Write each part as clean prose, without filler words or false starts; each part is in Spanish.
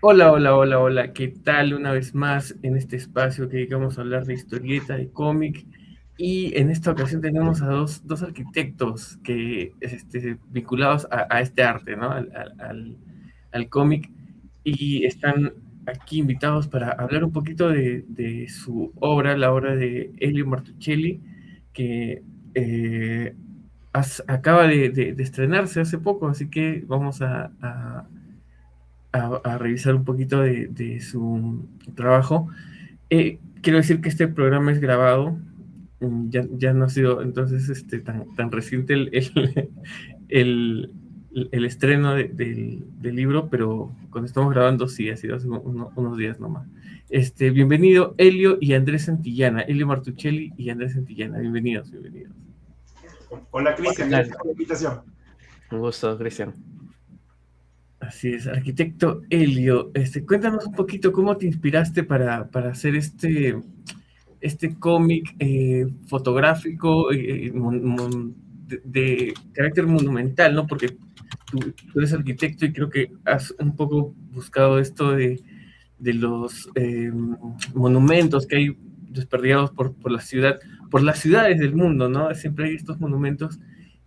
Hola, hola, hola, hola, ¿qué tal? Una vez más en este espacio que dedicamos a hablar de historieta, de cómic, y en esta ocasión tenemos a dos arquitectos que, vinculados a este arte, ¿no? Al cómic, y están aquí invitados para hablar un poquito de su obra, la obra de Elio Martuchelli, que eh, acaba de estrenarse hace poco, así que vamos a revisar un poquito de su trabajo. Quiero decir que este programa es grabado, ya no ha sido entonces tan reciente el, el estreno del libro, pero cuando estamos grabando sí, ha sido hace unos días nomás. Bienvenido Elio y Andrés Santillana, Elio Martuchelli y Andrés Santillana, bienvenidos, bienvenidos. Hola ¿Qué Cristian, gracias tal? por la invitación. Un gusto, Cristian. Así es, arquitecto Elio, cuéntanos un poquito cómo te inspiraste para hacer este cómic fotográfico de carácter monumental, ¿no? Porque tú eres arquitecto y creo que has un poco buscado esto de los monumentos que hay desperdigados por la ciudad, por las ciudades del mundo, ¿no? Siempre hay estos monumentos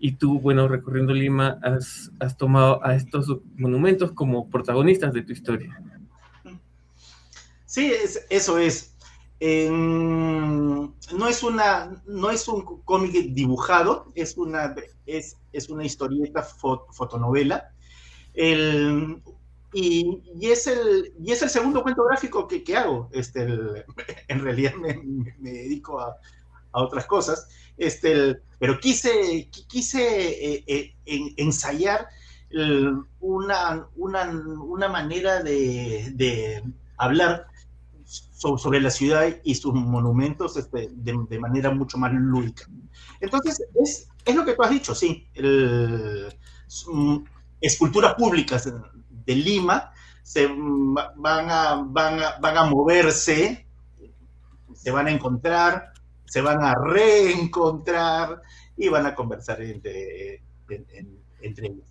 y tú, bueno, recorriendo Lima, has tomado a estos monumentos como protagonistas de tu historia. Sí, eso es. No es un cómic dibujado, es una historieta fotonovela. El, y es el segundo cuento gráfico que hago. En realidad me dedico a otras cosas. Pero quise ensayar una manera de hablar sobre la ciudad y sus monumentos de manera mucho más lúdica. Entonces, es lo que tú has dicho, sí. Esculturas públicas de Lima van a moverse, se van a encontrar, se van a reencontrar y van a conversar entre ellos.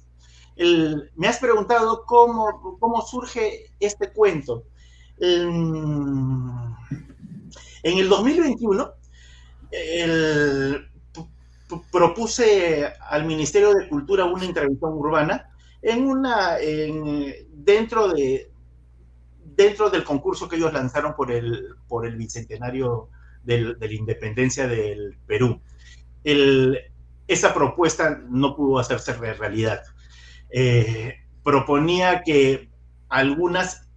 Me has preguntado cómo surge este cuento. En el 2021 el, propuse al Ministerio de Cultura una intervención urbana dentro del concurso que ellos lanzaron por el bicentenario de la independencia del Perú. El, esa propuesta no pudo hacerse realidad. Proponía que algunas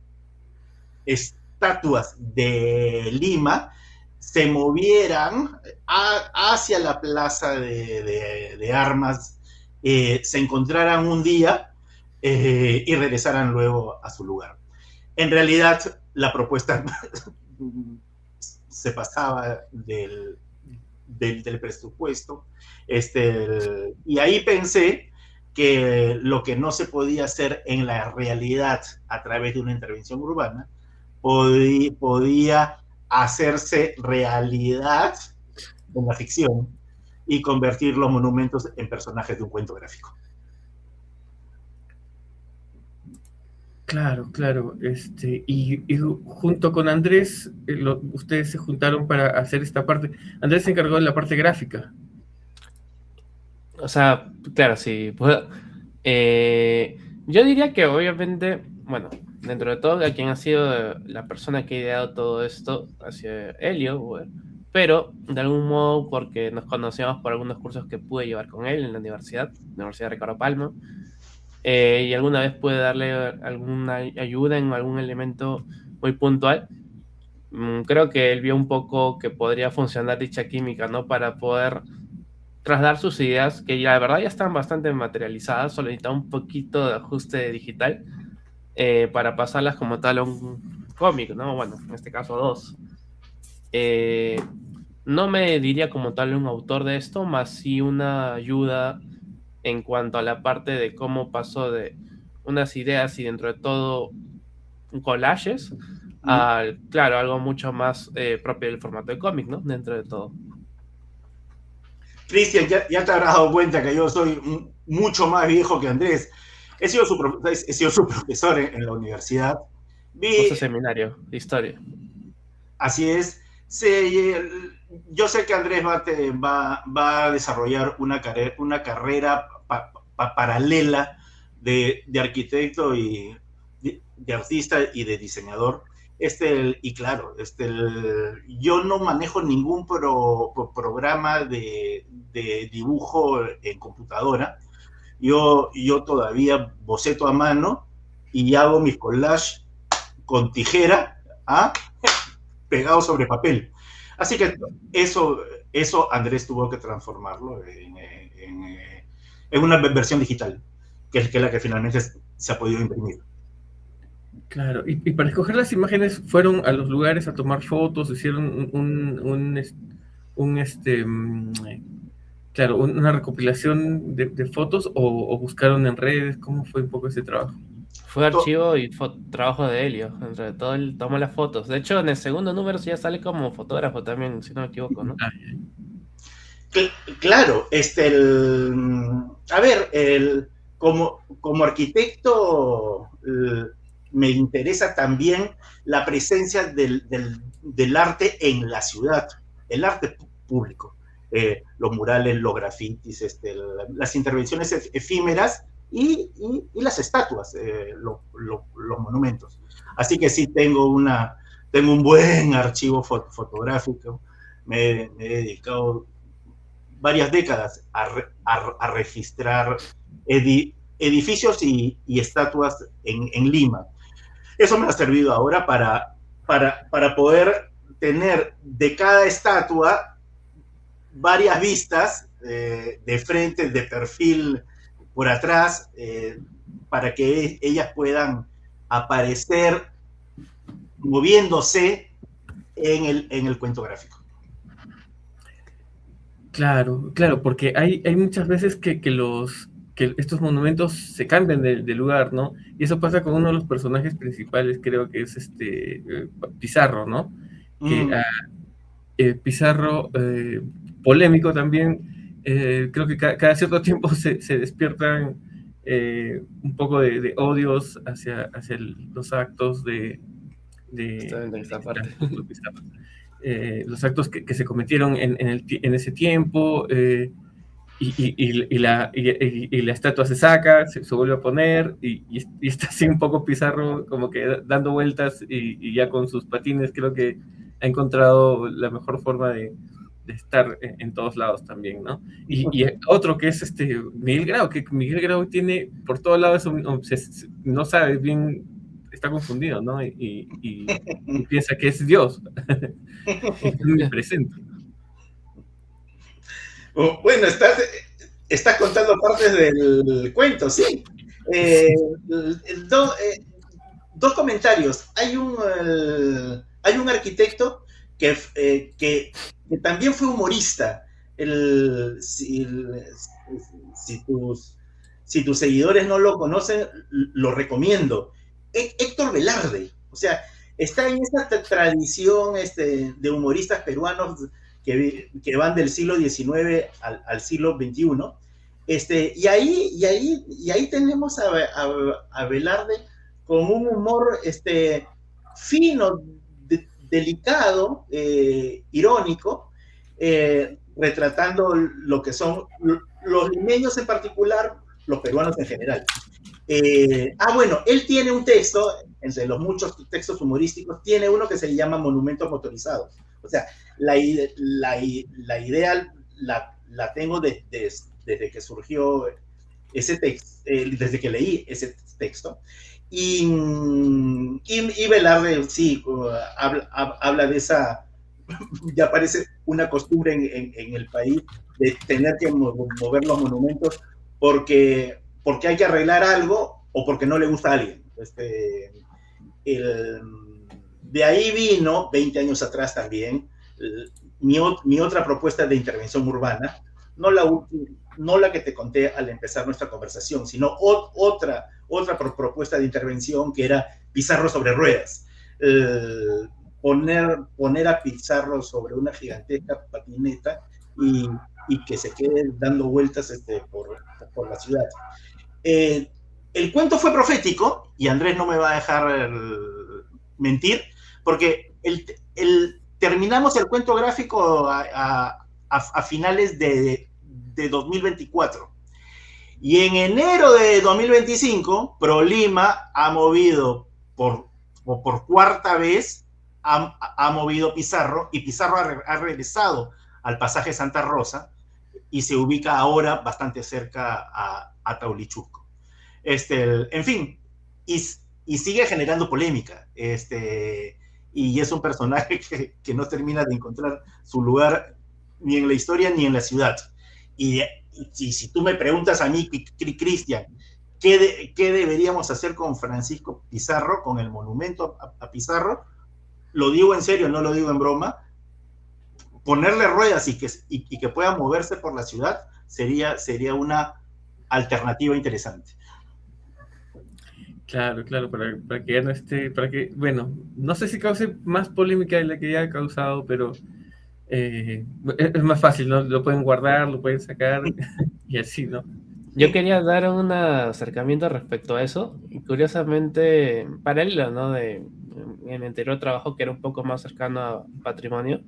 estatuas de Lima se movieran hacia la plaza de armas, se encontraran un día y regresaran luego a su lugar. En realidad, la propuesta se pasaba del presupuesto. Y ahí pensé que lo que no se podía hacer en la realidad a través de una intervención urbana podía hacerse realidad en la ficción y convertir los monumentos en personajes de un cuento gráfico. Claro, claro. Y junto con Andrés, ustedes se juntaron para hacer esta parte. Andrés se encargó de la parte gráfica. O sea, claro, sí. Pues, yo diría que obviamente, bueno, dentro de todo, quien ha sido la persona que ha ideado todo esto ha sido Helio, güey. Pero de algún modo, porque nos conocíamos por algunos cursos que pude llevar con él en la Universidad Ricardo Palma, y alguna vez pude darle alguna ayuda en algún elemento muy puntual. Creo que él vio un poco que podría funcionar dicha química, ¿no? Para poder trasladar sus ideas, que la verdad ya están bastante materializadas, solo necesita un poquito de ajuste digital para pasarlas como tal a un cómic, ¿no? Bueno, en este caso dos. Eh, no me diría como tal un autor de esto, más sí una ayuda en cuanto a la parte de cómo pasó de unas ideas y dentro de todo collages a, claro, algo mucho más propio del formato de cómic, ¿no? Dentro de todo. Cristian, ya te habrás dado cuenta que yo soy mucho más viejo que Andrés. He sido su profesor en la universidad. Curso seminario de historia. Así es. Yo sé que Andrés va a desarrollar una carrera paralela de arquitecto y de artista y de diseñador. Y claro, yo no manejo ningún programa de dibujo en computadora. Yo todavía boceto a mano y hago mis collages con tijera, pegado sobre papel. Así que eso Andrés tuvo que transformarlo en una versión digital, que es la que finalmente se ha podido imprimir. Claro, y para escoger las imágenes fueron a los lugares a tomar fotos, hicieron claro, una recopilación de fotos o buscaron en redes. ¿Cómo fue un poco ese trabajo? Fue archivo y trabajo de Helio, entre todo él tomó las fotos. De hecho, en el segundo número ya sale como fotógrafo también, si no me equivoco, ¿no? Claro, a ver, como arquitecto me interesa también la presencia del arte en la ciudad, el arte público, los murales, los grafitis, las intervenciones efímeras y las estatuas, los monumentos. Así que sí, tengo un buen archivo fotográfico. Me he dedicado varias décadas a registrar edificios y estatuas en Lima. Eso me ha servido ahora para poder tener de cada estatua varias vistas de frente, de perfil, por atrás, para que ellas puedan aparecer moviéndose en el cuento gráfico. Claro, claro, porque hay muchas veces que estos monumentos se cambian de lugar, ¿no? Y eso pasa con uno de los personajes principales, creo que es Pizarro, ¿no? Que Pizarro, polémico también, creo que cada cierto tiempo se despiertan un poco de odios hacia los actos de Pizarro. Los actos que se cometieron en ese tiempo, y la estatua se saca, se vuelve a poner, y está así un poco Pizarro como que dando vueltas, y ya con sus patines creo que ha encontrado la mejor forma de estar en todos lados también, ¿no? Y otro que es Miguel Grau, que Miguel Grau tiene por todos lados, no sabe bien, está confundido, ¿no? Y piensa que es Dios. Me presento. Bueno, estás contando partes del cuento, sí. Dos comentarios. Hay un arquitecto que también fue humorista. Si tus seguidores no lo conocen, lo recomiendo. Héctor Velarde. O sea, está en esa tradición de humoristas peruanos que van del siglo XIX al siglo XXI. Y ahí tenemos a Velarde con un humor fino, delicado, irónico, retratando lo que son los limeños en particular, los peruanos en general. Bueno, él tiene un texto, entre los muchos textos humorísticos, tiene uno que se llama Monumentos Motorizados. O sea, la idea la tengo desde que surgió ese texto, desde que leí ese texto. Y Velarde, sí, habla de esa, ya parece una costumbre en el país, de tener que mover los monumentos porque hay que arreglar algo o porque no le gusta a alguien. De ahí vino, 20 años atrás también, mi otra propuesta de intervención urbana, no la que te conté al empezar nuestra conversación, sino otra propuesta de intervención que era Pizarro sobre ruedas. Poner a Pizarro sobre una gigantesca patineta y que se quede dando vueltas por la ciudad. El cuento fue profético, y Andrés no me va a dejar mentir, porque terminamos el cuento gráfico a finales de 2024. Y en enero de 2025, ProLima ha movido por cuarta vez, ha movido Pizarro, y Pizarro ha regresado al pasaje Santa Rosa y se ubica ahora bastante cerca a Taulichusco. En fin, y sigue generando polémica. Y es un personaje que no termina de encontrar su lugar ni en la historia ni en la ciudad. Y si tú me preguntas a mí, Cristian, ¿qué deberíamos hacer con Francisco Pizarro, con el monumento a Pizarro? Lo digo en serio, no lo digo en broma. Ponerle ruedas y que pueda moverse por la ciudad sería una alternativa interesante. Claro, para que ya no esté, bueno, no sé si cause más polémica de la que ya ha causado, pero es más fácil, ¿no? Lo pueden guardar, lo pueden sacar y así, ¿no? Yo quería dar un acercamiento respecto a eso, y curiosamente, paralelo, ¿no? En mi anterior trabajo, que era un poco más cercano a patrimonio,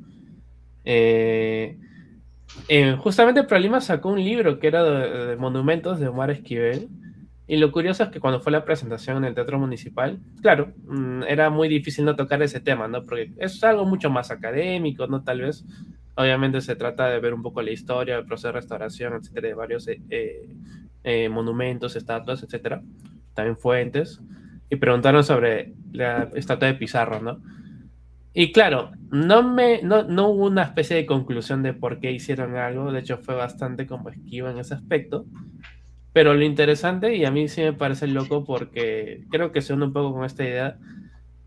justamente ProLima sacó un libro que era de monumentos de Omar Esquivel, y lo curioso es que cuando fue la presentación en el Teatro Municipal, claro, era muy difícil no tocar ese tema, ¿no? Porque es algo mucho más académico, ¿no? Tal vez, obviamente se trata de ver un poco la historia, el proceso de restauración, etcétera, de varios monumentos, estatuas, etcétera, también fuentes, y preguntaron sobre la estatua de Pizarro, ¿no? Y claro, no hubo una especie de conclusión de por qué hicieron algo, de hecho fue bastante como esquivo en ese aspecto, pero lo interesante, y a mí sí me parece loco porque creo que se une un poco con esta idea,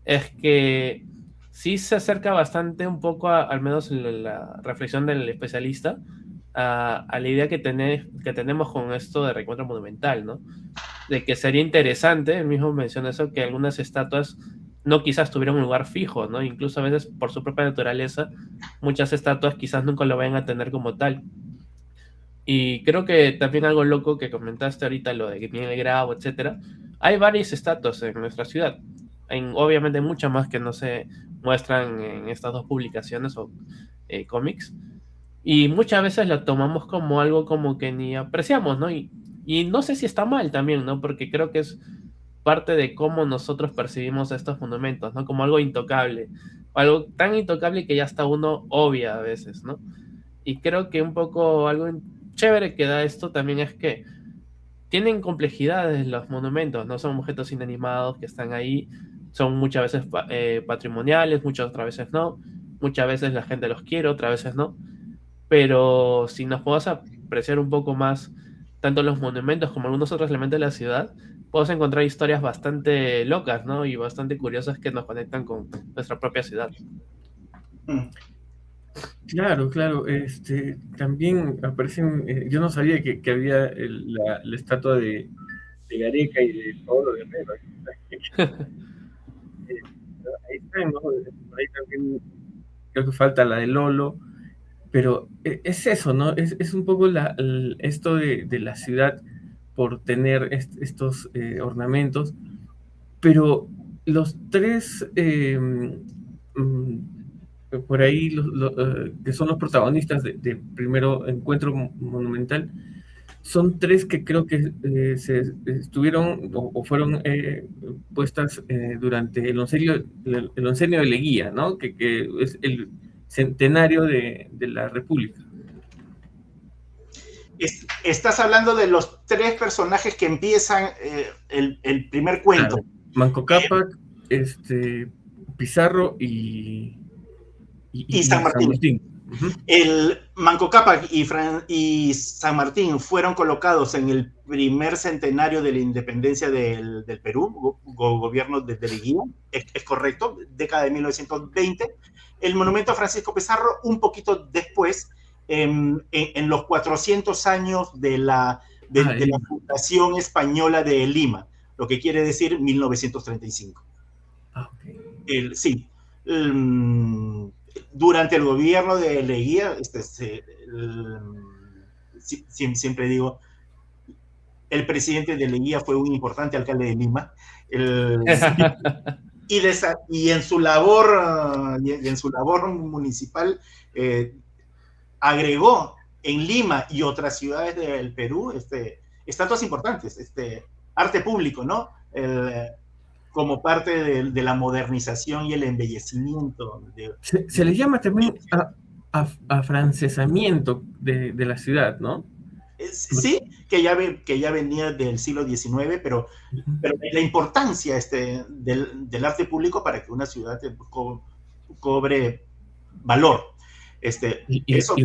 es que sí se acerca bastante un poco, al menos la reflexión del especialista, a la idea que tenemos con esto de reencuentro monumental, ¿no? De que sería interesante, él mismo menciona eso, que algunas estatuas no quizás tuvieran un lugar fijo, ¿no? Incluso a veces por su propia naturaleza, muchas estatuas quizás nunca lo vayan a tener como tal. Y creo que también algo loco que comentaste ahorita, lo de Miguel Grau, etcétera. Hay varias estatuas en nuestra ciudad. Obviamente muchas más que no se muestran en estas dos publicaciones o cómics. Y muchas veces lo tomamos como algo como que ni apreciamos, ¿no? Y no sé si está mal también, ¿no? Porque creo que es parte de cómo nosotros percibimos estos monumentos, ¿no? Como algo intocable. Algo tan intocable que ya hasta uno obvia a veces, ¿no? Y creo que un poco algo chévere que da esto también es que tienen complejidades los monumentos, no son objetos inanimados que están ahí, son muchas veces patrimoniales, muchas otras veces no, muchas veces la gente los quiere, otras veces no, pero si nos podemos apreciar un poco más tanto los monumentos como algunos otros elementos de la ciudad, podemos encontrar historias bastante locas, ¿no? Y bastante curiosas que nos conectan con nuestra propia ciudad. Claro, también aparecen, yo no sabía que había la estatua de Gareca y de Pablo Guerrero. Ahí están, ¿no? Ahí también creo que falta la de Lolo, pero es eso, ¿no? Es un poco esto de la ciudad por tener estos ornamentos, pero los tres por ahí que son los protagonistas de primero Encuentro Monumental, son tres que creo que se estuvieron o fueron puestas durante el oncenio de Leguía, ¿no? Que es el centenario de la República. Estás hablando de los tres personajes que empiezan el primer cuento. Claro. Manco Cápac, Pizarro y San Martín. Uh-huh. El Manco Cápac y San Martín fueron colocados en el primer centenario de la independencia del Perú, gobierno de Leguía, es correcto, década de 1920. El monumento a Francisco Pizarro un poquito después, en los 400 años de la fundación española de Lima, lo que quiere decir 1935. Okay. Sí. Durante el gobierno de Leguía, siempre digo, el presidente de Leguía fue un importante alcalde de Lima. y en su labor, y en su labor municipal, agregó en Lima y otras ciudades del Perú estatuas importantes, arte público, ¿no? Como parte de la modernización y el embellecimiento. Se le llama también afrancesamiento de la ciudad, ¿no? Sí, que ya venía del siglo XIX, pero la importancia del arte público para que una ciudad cobre valor. Eso,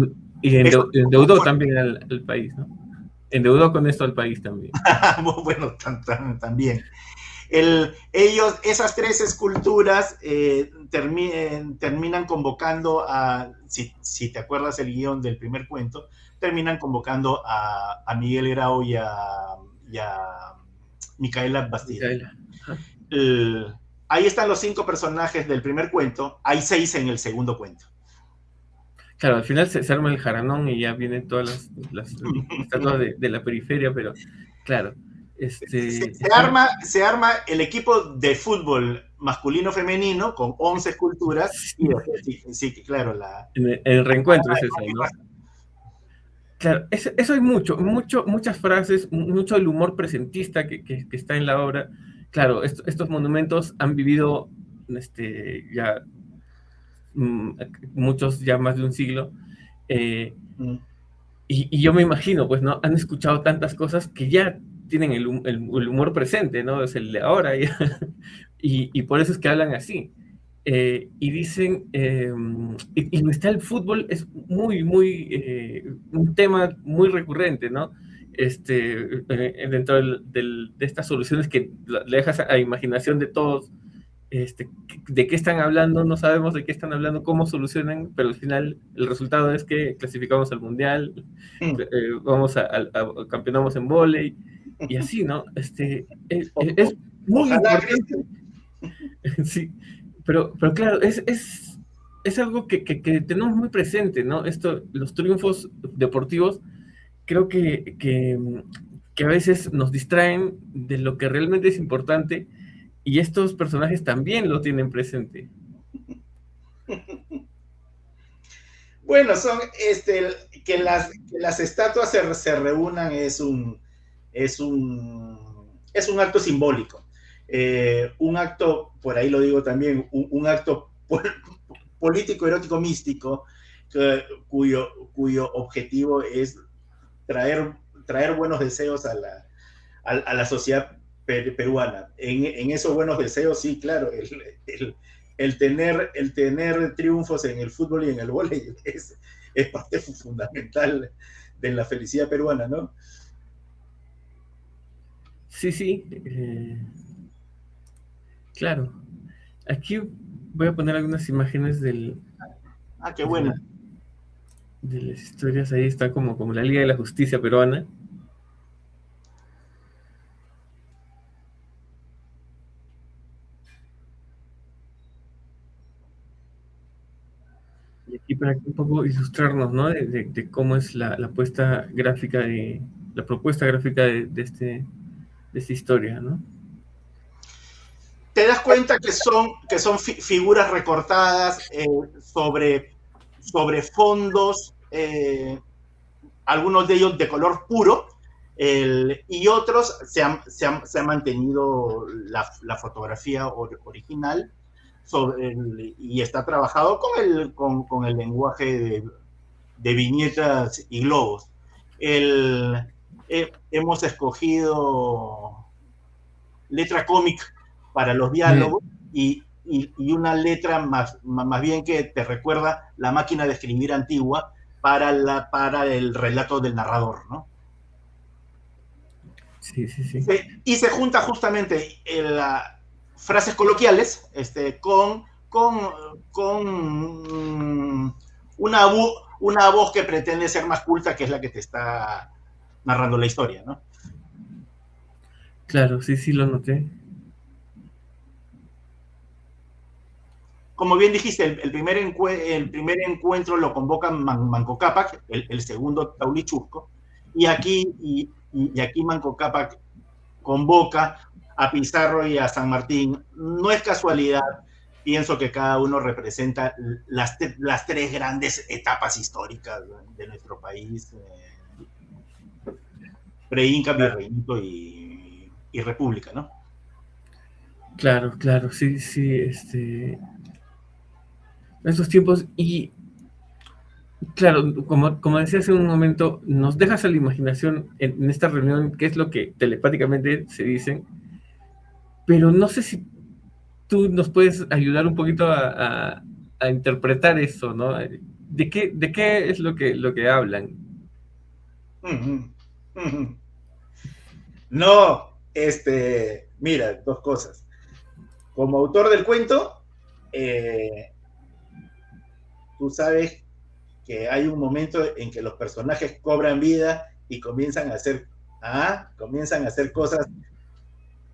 Endeudó también al país, ¿no? Endeudó con esto al país también. Bueno, también. Esas tres esculturas terminan convocando si te acuerdas el guión del primer cuento, terminan convocando a Miguel Grau y a Micaela Bastida. Ahí están los 5 personajes del primer cuento, hay 6 en el segundo cuento. Claro, al final se arma el jaranón y ya vienen todas las estatuas de la periferia, pero claro. Se arma el equipo de fútbol masculino-femenino con 11 esculturas. Sí, claro. El reencuentro es eso, ¿no? Claro, eso hay muchas frases, mucho del humor presentista que está en la obra. Claro, estos monumentos han vivido ya muchos, ya más de un siglo. Y yo me imagino, pues, ¿no? Han escuchado tantas cosas que ya tienen el humor presente, ¿no? Es el de ahora. Y por eso es que hablan así. Y dicen, y está el fútbol, es un tema muy recurrente, ¿no? Dentro de estas soluciones que le dejas a imaginación de todos, de qué están hablando, no sabemos de qué están hablando, cómo solucionan, pero al final el resultado es que clasificamos al mundial, campeonamos en vóley, y así, ¿no? Es muy importante. Sí, pero claro, es algo que tenemos muy presente, ¿no? Los triunfos deportivos, creo que a veces nos distraen de lo que realmente es importante, y estos personajes también lo tienen presente. Bueno, son que las estatuas se reúnan es un acto simbólico. Un acto, por ahí lo digo también, un acto político, erótico, místico, cuyo objetivo es traer buenos deseos a la sociedad peruana. En esos buenos deseos, sí, claro, el tener triunfos en el fútbol y en el vóley es parte fundamental de la felicidad peruana, ¿no? Sí, claro. Aquí voy a poner algunas imágenes qué bueno. De las historias. Ahí está como la Liga de la Justicia peruana. Y aquí para un poco ilustrarnos, ¿no? De cómo es la propuesta gráfica de esta historia, ¿no? Te das cuenta que son figuras recortadas sobre fondos, algunos de ellos de color puro, y otros se ha mantenido la fotografía original y está trabajado con el lenguaje de viñetas y globos. Hemos escogido letra cómic para los diálogos y una letra más bien que te recuerda la máquina de escribir antigua para el relato del narrador, ¿no? Sí. Y se junta justamente frases coloquiales con una voz que pretende ser más culta, que es la que te está narrando la historia, ¿no? Claro, sí, lo noté. Como bien dijiste, el primer encuentro lo convoca Manco Cápac, el segundo Tauli Chusco, y aquí Manco Cápac convoca a Pizarro y a San Martín. No es casualidad, pienso que cada uno representa las tres grandes etapas históricas de nuestro país, pre-Inca, virreinito y república, ¿no? Claro, claro, sí, sí, en esos tiempos. Y claro, como decía hace un momento, nos dejas a la imaginación en esta reunión qué es lo que telepáticamente se dicen, pero no sé si tú nos puedes ayudar un poquito a interpretar eso, ¿no? De qué es lo que hablan? Uh-huh. Uh-huh. No, mira, dos cosas. Como autor del cuento, tú sabes que hay un momento en que los personajes cobran vida y comienzan a hacer cosas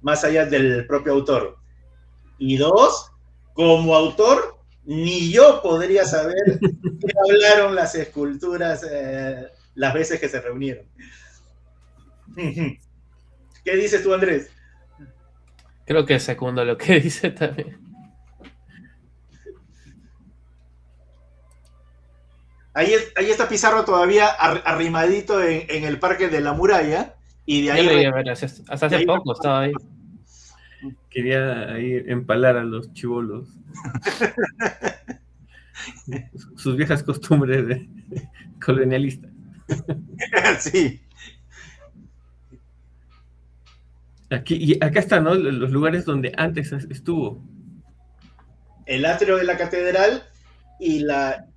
más allá del propio autor. Y dos, como autor, ni yo podría saber qué hablaron las esculturas las veces que se reunieron. ¿Qué dices tú, Andrés? Creo que segundo lo que dice también. Ahí está Pizarro todavía arrimadito en el Parque de la Muralla, y de Yo ahí... le dije, hasta hace ahí poco estaba ahí. Quería ahí empalar a los chibolos. Sus viejas costumbres de colonialistas. sí. Aquí, y acá están, ¿no? Los lugares donde antes estuvo. El atrio de la catedral y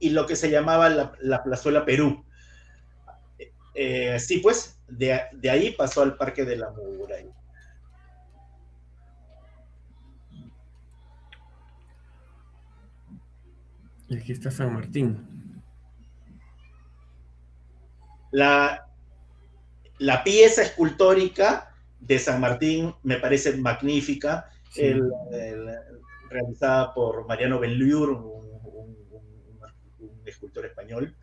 lo que se llamaba la Plazuela Perú. Sí, pues, de ahí pasó al Parque de la Muralla. Y aquí está San Martín. La pieza escultórica de San Martín me parece magnífica, sí. Realizada por Mariano Benlliure, un escultor español.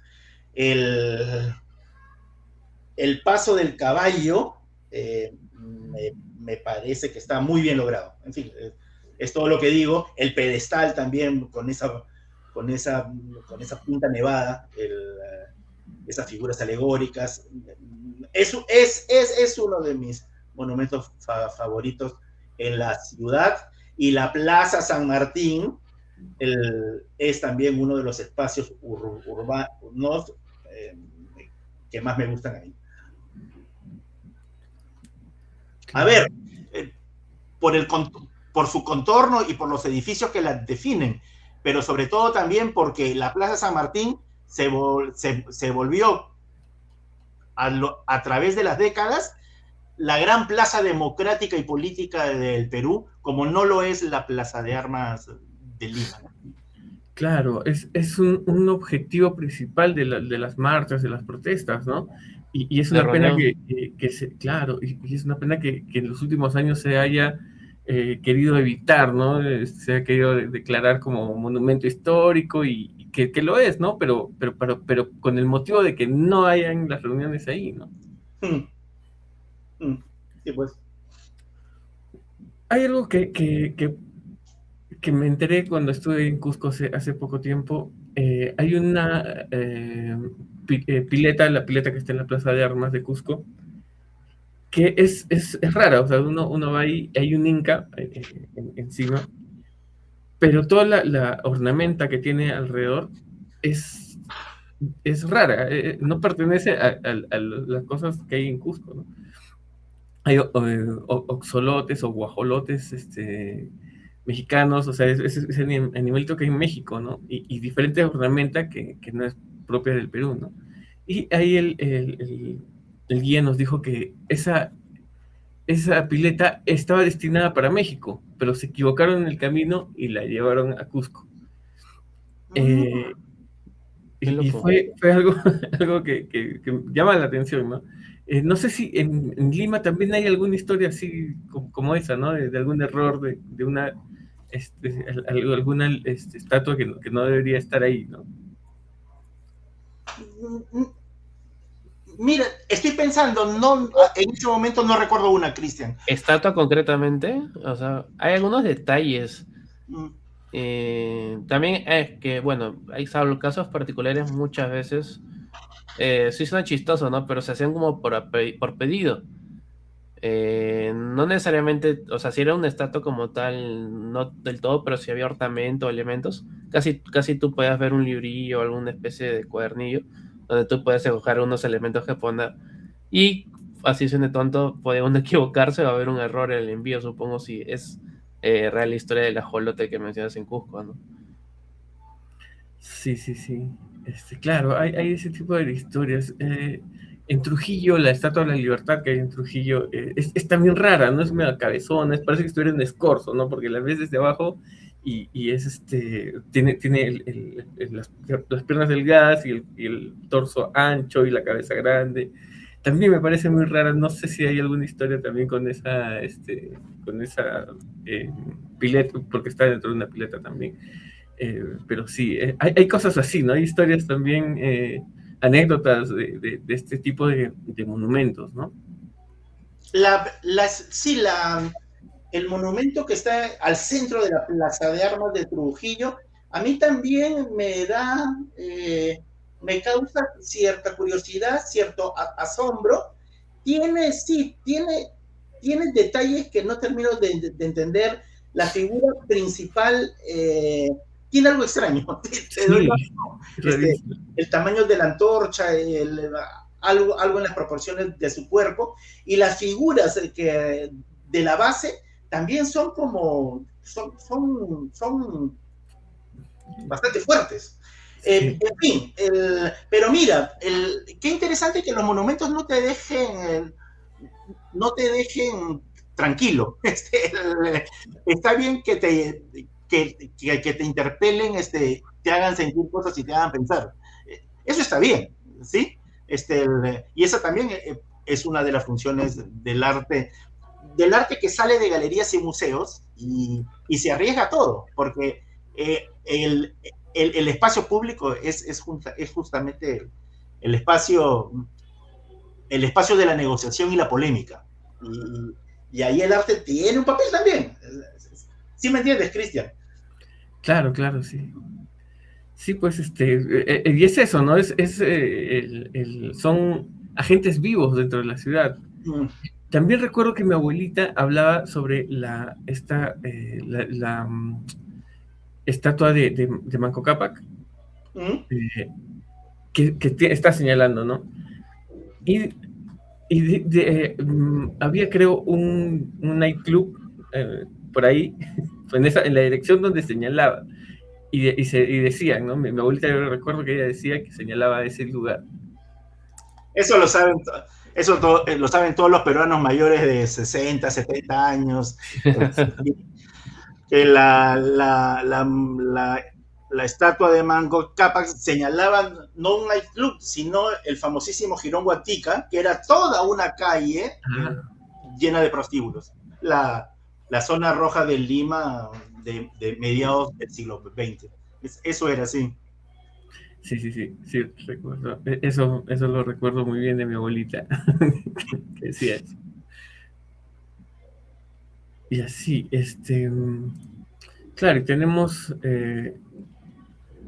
El paso del caballo me parece que está muy bien logrado. En fin, es todo lo que digo. El pedestal también con esa punta nevada, esas figuras alegóricas. Es uno de mis monumentos favoritos en la ciudad. Y la Plaza San Martín es también uno de los espacios urbanos que más me gustan ahí. A ver, por su contorno y por los edificios que la definen, pero sobre todo también porque la Plaza San Martín se volvió a través de las décadas la gran plaza democrática y política del Perú, como no lo es la Plaza de Armas de Lima, ¿no? Claro, es un objetivo principal de las marchas, de las protestas, ¿no? Y es una pena claro, y es una pena que en los últimos años se haya querido evitar, ¿no? Se ha querido declarar como monumento histórico y que lo es, ¿no? Pero con el motivo de que no hayan las reuniones ahí, ¿no? Sí, pues. Hay algo que me enteré cuando estuve en Cusco hace poco tiempo. Hay una pileta, la pileta que está en la Plaza de Armas de Cusco, que es rara. O sea, uno va ahí, hay un inca encima, pero toda la ornamenta que tiene alrededor es rara. No pertenece a las cosas que hay en Cusco, ¿no? Hay oxolotes o guajolotes, mexicanos, o sea, es el animalito que hay en México, ¿no? Y diferente ornamenta que no es propia del Perú, ¿no? Y ahí el guía nos dijo que esa pileta estaba destinada para México, pero se equivocaron en el camino y la llevaron a Cusco. Y fue algo, algo que llama la atención, ¿no? No sé si en Lima también hay alguna historia así como esa, ¿no? De algún error de una alguna estatua que no debería estar ahí, ¿no? Mira, estoy pensando, no, en este momento no recuerdo una, Cristian. Estatua concretamente, o sea, hay algunos detalles. Mm, También es que, bueno, hay casos particulares muchas veces, sí suena chistoso, ¿no? Pero se hacían como por pedido. No necesariamente, o sea, si era una estatua como tal, no del todo, pero si había ornamento o elementos, casi tú puedes ver un librillo o alguna especie de cuadernillo donde tú puedes escoger unos elementos que poner. Y así suene tonto, puede uno equivocarse o haber un error en el envío, supongo, si es real la historia del ajolote que mencionas en Cusco, ¿no? Sí, sí, sí. Claro, hay ese tipo de historias. En Trujillo, la Estatua de la Libertad que hay en Trujillo es también rara, ¿no? Es medio cabezona, parece que estuviera en escorzo, ¿no? Porque la ves desde abajo y es tiene las piernas delgadas y el torso ancho y la cabeza grande. También me parece muy rara, no sé si hay alguna historia también con esa eh, pileta, porque está dentro de una pileta también. Pero sí, hay cosas así, ¿no? Hay historias también, anécdotas de este tipo de monumentos, ¿no? sí, el monumento que está al centro de la Plaza de Armas de Trujillo, a mí también me causa cierta curiosidad, cierto asombro. Tiene detalles que no termino de entender. La figura principal tiene algo extraño. Te doy Sí, este, rarísimo. el tamaño de la antorcha, algo en las proporciones de su cuerpo, y las figuras de la base también son bastante fuertes. Sí, En fin, pero mira, qué interesante que los monumentos no te dejen tranquilo. Está bien que te interpelen, te hagan sentir cosas y te hagan pensar. Eso está bien, ¿sí? Y esa también es una de las funciones del arte que sale de galerías y museos y se arriesga a todo, porque el espacio público es justamente el espacio, el espacio de la negociación y la polémica. Y ahí el arte tiene un papel también. ¿Sí me entiendes, Cristian? claro, claro, sí. Sí, pues y es eso, ¿no? Son agentes vivos dentro de la ciudad. Mm. También recuerdo que mi abuelita hablaba sobre la estatua de Manco Cápac, Mm. eh, que está señalando, ¿no? Y, había, creo, un nightclub por ahí, en la dirección donde señalaba. Y decían, ¿no? Mi abuelita, yo recuerdo que ella decía que señalaba ese lugar. Eso lo saben, lo saben todos los peruanos mayores de 60, 70 años. Que la estatua de Manco Cápac señalaba no un nightclub, sino el famosísimo Jirón Guatica, que era toda una calle Ah, llena de prostíbulos. La zona roja de Lima de mediados del siglo XX. Eso era así. sí, sí, sí, sí, recuerdo. Eso lo recuerdo muy bien de mi abuelita, que decía eso. Y así, claro, y tenemos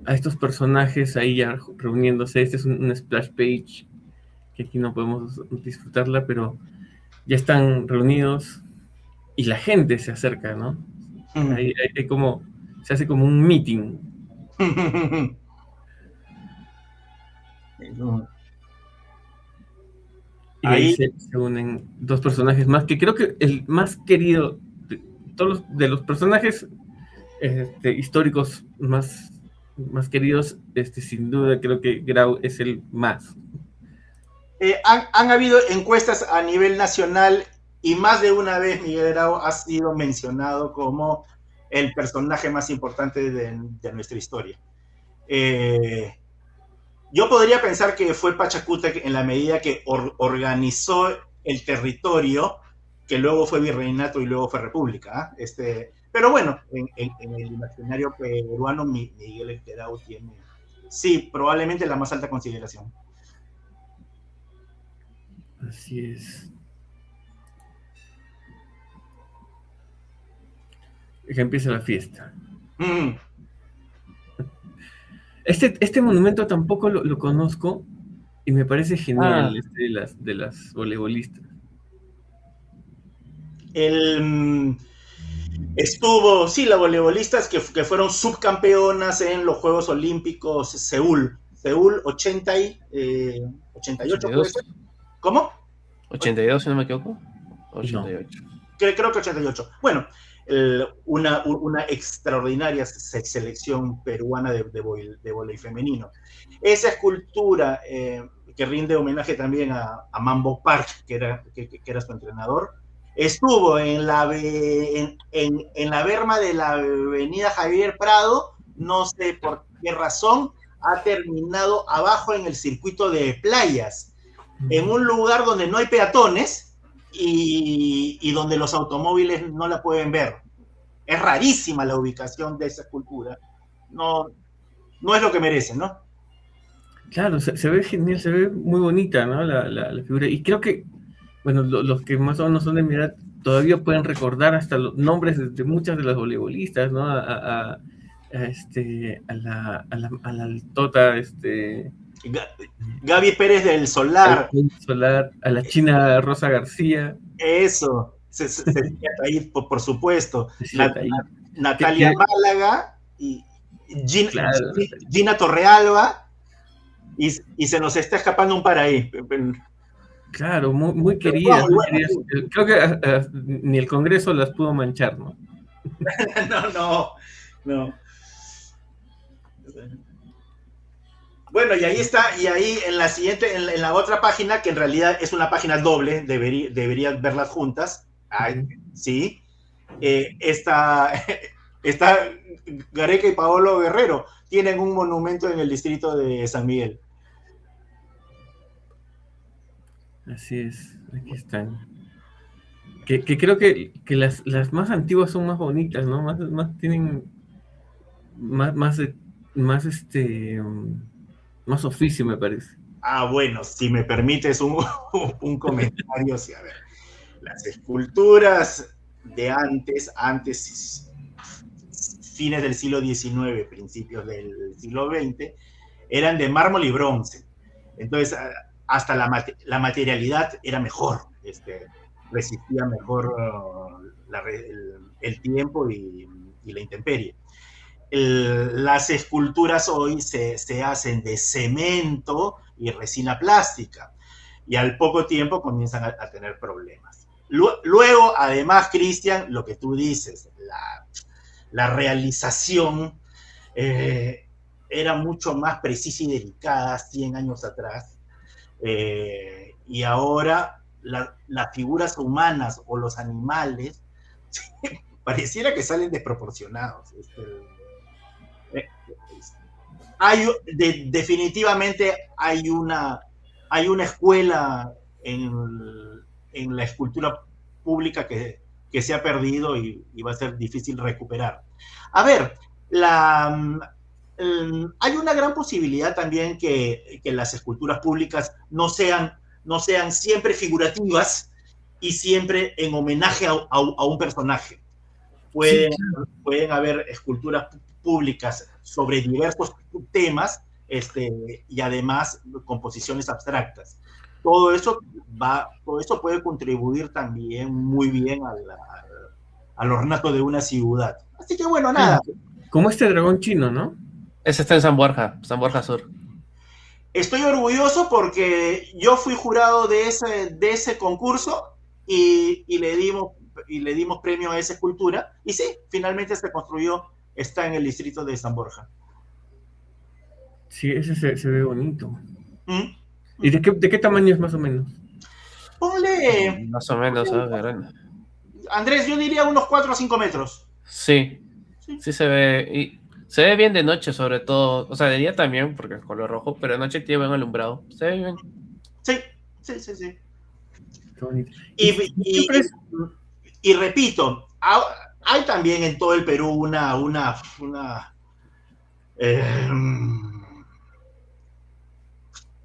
a estos personajes ahí ya reuniéndose. Este es un splash page que aquí no podemos disfrutarla, pero ya están reunidos y la gente se acerca, ¿no? Hay como, se hace como un meeting. Y de ahí Ahí se unen dos personajes más, que creo que el más querido de de los personajes históricos más queridos, sin duda creo que Grau es el más. han habido encuestas a nivel nacional y más de una vez Miguel Grau ha sido mencionado como el personaje más importante de nuestra historia. Yo podría pensar que fue Pachacútec en la medida que organizó el territorio, que luego fue virreinato y luego fue república. Pero bueno, en el imaginario peruano, Miguel Grau tiene, sí, probablemente la más alta consideración. Así es. Que empieza la fiesta. Mm. Este monumento tampoco lo conozco y me parece Ah, genial, de las voleibolistas. El, Estuvo, sí, las voleibolistas que fueron subcampeonas en los Juegos Olímpicos Seúl 88 puede ser. 82, ¿Cómo? 82 si no me equivoco. No. 88. Creo que 88. Bueno, una extraordinaria selección peruana de voleibol femenino. Esa escultura que rinde homenaje también a Mambo Park, que era su entrenador, estuvo en la berma de la avenida Javier Prado, no sé por qué razón, ha terminado abajo en el circuito de playas, en un lugar donde no hay peatones y donde los automóviles no la pueden ver. Es rarísima la ubicación de esa escultura. No, no es lo que merece, ¿no? Claro, se ve genial, se ve muy bonita, ¿no? La figura. Y creo que, bueno, los que más o menos son de mi edad todavía pueden recordar hasta los nombres de muchas de las voleibolistas, ¿no? A la altota, Gaby Pérez del al Solar, Solar, a la china Rosa García, eso, se ahí, por supuesto. decía ahí. Natalia Málaga y Gina, Claro, Gina Torrealba, y se nos está escapando un par ahí. claro, muy, muy Pero queridas, muy bueno, queridas. Creo que ni el Congreso las pudo manchar, ¿no? no. Bueno, y ahí está, y ahí en la siguiente, en la otra página, que en realidad es una página doble, deberían verlas juntas, sí, está, está Gareca y Paolo Guerrero, tienen un monumento en el distrito de San Miguel. Así es, aquí están. Que creo que las más antiguas son más bonitas, ¿no? Más tienen más, más más oficio, me parece. Ah, bueno, si me permites un comentario, sí, a ver, las esculturas de antes, fines del siglo XIX, principios del siglo XX, eran de mármol y bronce. Entonces, hasta la materialidad era mejor, resistía mejor el tiempo y la intemperie. Las esculturas hoy se hacen de cemento y resina plástica, y al poco tiempo comienzan a tener problemas. Luego, además, Cristian, lo que tú dices, la realización era mucho más precisa y delicada 100 años atrás, y ahora las figuras humanas o los animales pareciera que salen desproporcionados. Definitivamente hay una escuela en la escultura pública que se ha perdido y va a ser difícil recuperar. A ver, hay una gran posibilidad también que las esculturas públicas no sean siempre figurativas y siempre en homenaje a un personaje. Sí, Pueden haber esculturas públicas sobre diversos temas, y además composiciones abstractas. Todo eso puede contribuir también muy bien al ornato de una ciudad. Así que bueno, claro. nada. Como este dragón chino, ¿no? Ese está en San Borja Sur. Estoy orgulloso porque yo fui jurado de ese concurso y le dimos premio a esa escultura. Y sí, finalmente se construyó, está en el distrito de San Borja. Sí, ese se ve bonito. ¿Mm? ¿Y de qué tamaño es más o menos? Ponle, Más o menos, ¿eh? Andrés, yo diría unos 4 o 5 metros. Sí, Sí. sí se ve. Y se ve bien de noche, sobre todo. O sea, de día también, porque es color rojo, pero de noche tiene buen alumbrado. Se ve bien. Sí, sí, sí, sí. Qué bonito. Y, y repito, hay también en todo el Perú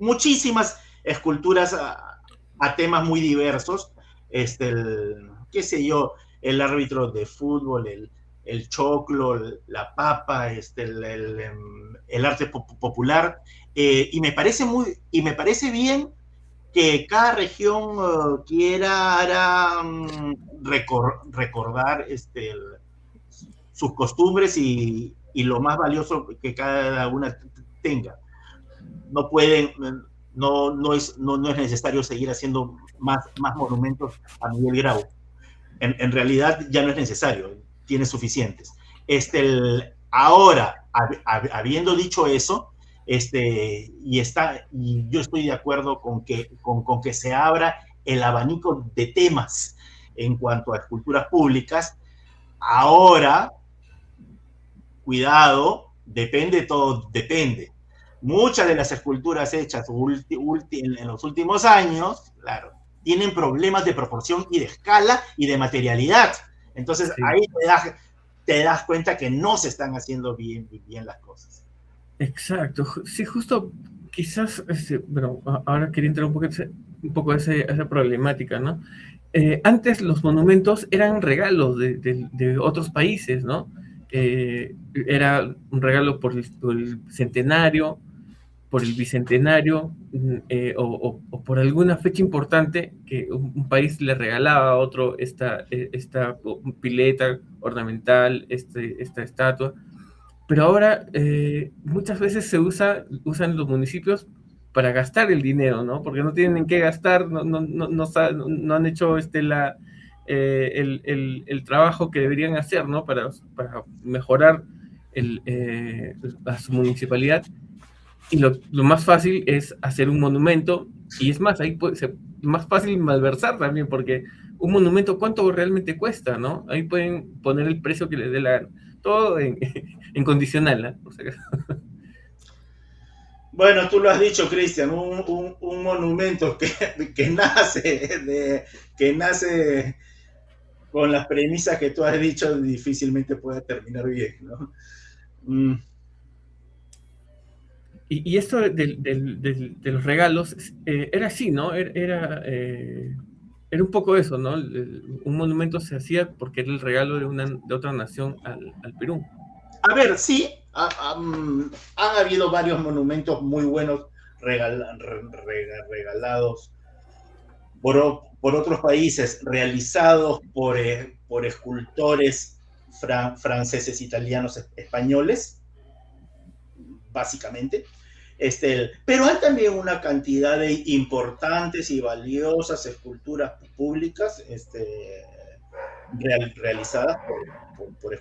muchísimas esculturas a temas muy diversos, qué sé yo, el árbitro de fútbol, el choclo, la papa, el arte popular, y me parece bien que cada región quiera recordar sus costumbres y lo más valioso que cada una tenga. No pueden, no es necesario seguir haciendo más monumentos a Miguel Grau. En realidad ya no es necesario, tiene suficientes. Ahora, habiendo dicho eso, y yo estoy de acuerdo con que se abra el abanico de temas en cuanto a esculturas públicas. Ahora, cuidado, todo depende. Muchas de las esculturas hechas en los últimos años, claro, tienen problemas de proporción y de escala y de materialidad. Entonces, sí, ahí te das cuenta que no se están haciendo bien las cosas. Exacto. Sí, justo quizás, bueno, ahora quería entrar un poco a esa problemática, ¿no? Antes los monumentos eran regalos de otros países, ¿no? Era un regalo por el centenario, por el bicentenario, o por alguna fecha importante que un país le regalaba a otro esta pileta ornamental, esta estatua. Pero ahora muchas veces usan los municipios para gastar el dinero, ¿no? Porque no tienen en qué gastar, no han hecho el trabajo que deberían hacer, ¿no? Para mejorar a su municipalidad. Y lo más fácil es hacer un monumento, y es más, ahí puede ser más fácil malversar también, porque un monumento, ¿cuánto realmente cuesta, no? Ahí pueden poner el precio que les dé la gana. Todo en condicional, ¿no? O sea, bueno, tú lo has dicho, Cristian, un monumento que nace con las premisas que tú has dicho, difícilmente puede terminar bien, ¿no? Y esto de los regalos era así, ¿no? Era un poco eso, ¿no? Un monumento se hacía porque era el regalo de otra nación al Perú. A ver, sí, han habido varios monumentos muy buenos regalados por otros países, realizados por escultores franceses, italianos, españoles, básicamente. Pero hay también una cantidad de importantes y valiosas esculturas públicas realizadas por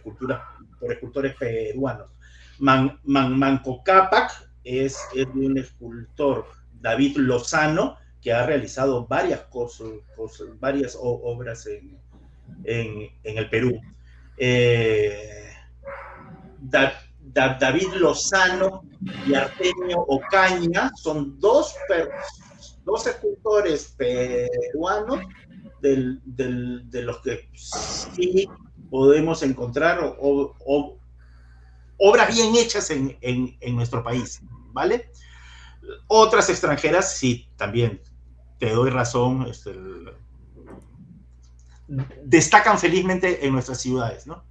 escultores peruanos. Manco Cápac es de un escultor, David Lozano, que ha realizado varias obras en el Perú. David Lozano y Artemio Ocaña son dos escultores peruanos de los que sí podemos encontrar obras bien hechas en nuestro país, ¿vale? Otras extranjeras, sí, también te doy razón, destacan felizmente en nuestras ciudades, ¿no?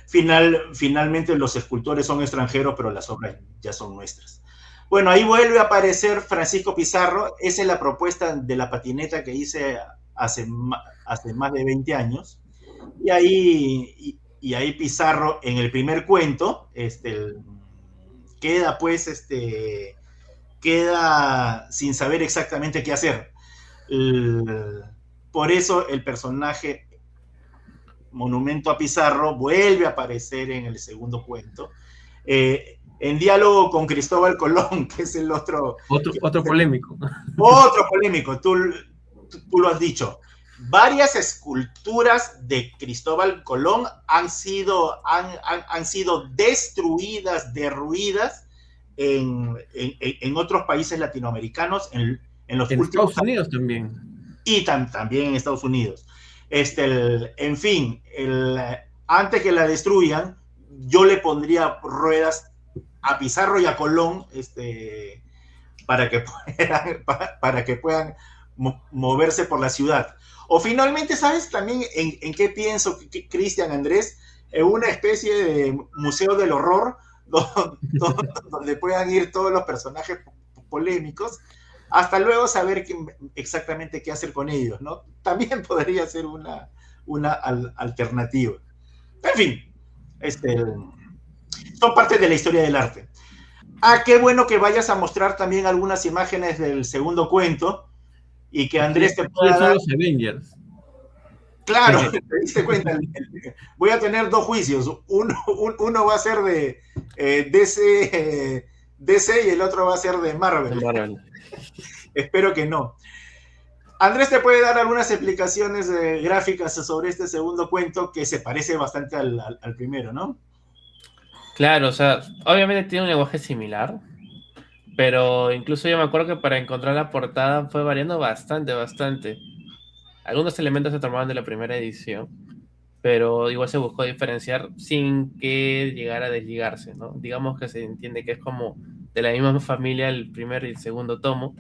Finalmente los escultores son extranjeros, pero las obras ya son nuestras. Bueno, ahí vuelve a aparecer Francisco Pizarro. Esa es la propuesta de la patineta que hice hace más de 20 años. Y ahí Pizarro, en el primer cuento, queda sin saber exactamente qué hacer. Por eso el personaje Monumento a Pizarro vuelve a aparecer en el segundo cuento, en diálogo con Cristóbal Colón, que es el otro polémico. Otro polémico, tú lo has dicho. Varias esculturas de Cristóbal Colón han sido destruidas, derruidas en otros países latinoamericanos en los últimos Estados Unidos también. Y también en Estados Unidos. En fin, antes que la destruyan, yo le pondría ruedas a Pizarro y a Colón para que puedan moverse por la ciudad. O finalmente, ¿sabes también en qué pienso, Cristian Andrés? En una especie de museo del horror donde puedan ir todos los personajes polémicos, hasta luego saber exactamente qué hacer con ellos, ¿no? También podría ser una alternativa. En fin, son parte de la historia del arte. Qué bueno que vayas a mostrar también algunas imágenes del segundo cuento y que Andrés te pueda son dar... los Avengers. Claro, te diste cuenta. Voy a tener dos juicios. Uno va a ser de DC y el otro va a ser de Marvel. Espero que no. Andrés te puede dar algunas explicaciones gráficas sobre este segundo cuento que se parece bastante al primero, ¿no? Claro, o sea, obviamente tiene un lenguaje similar, pero incluso yo me acuerdo que para encontrar la portada fue variando bastante. Algunos elementos se tomaban de la primera edición, pero igual se buscó diferenciar sin que llegara a desligarse, ¿no? Digamos que se entiende que es como de la misma familia el primer y el segundo tomo,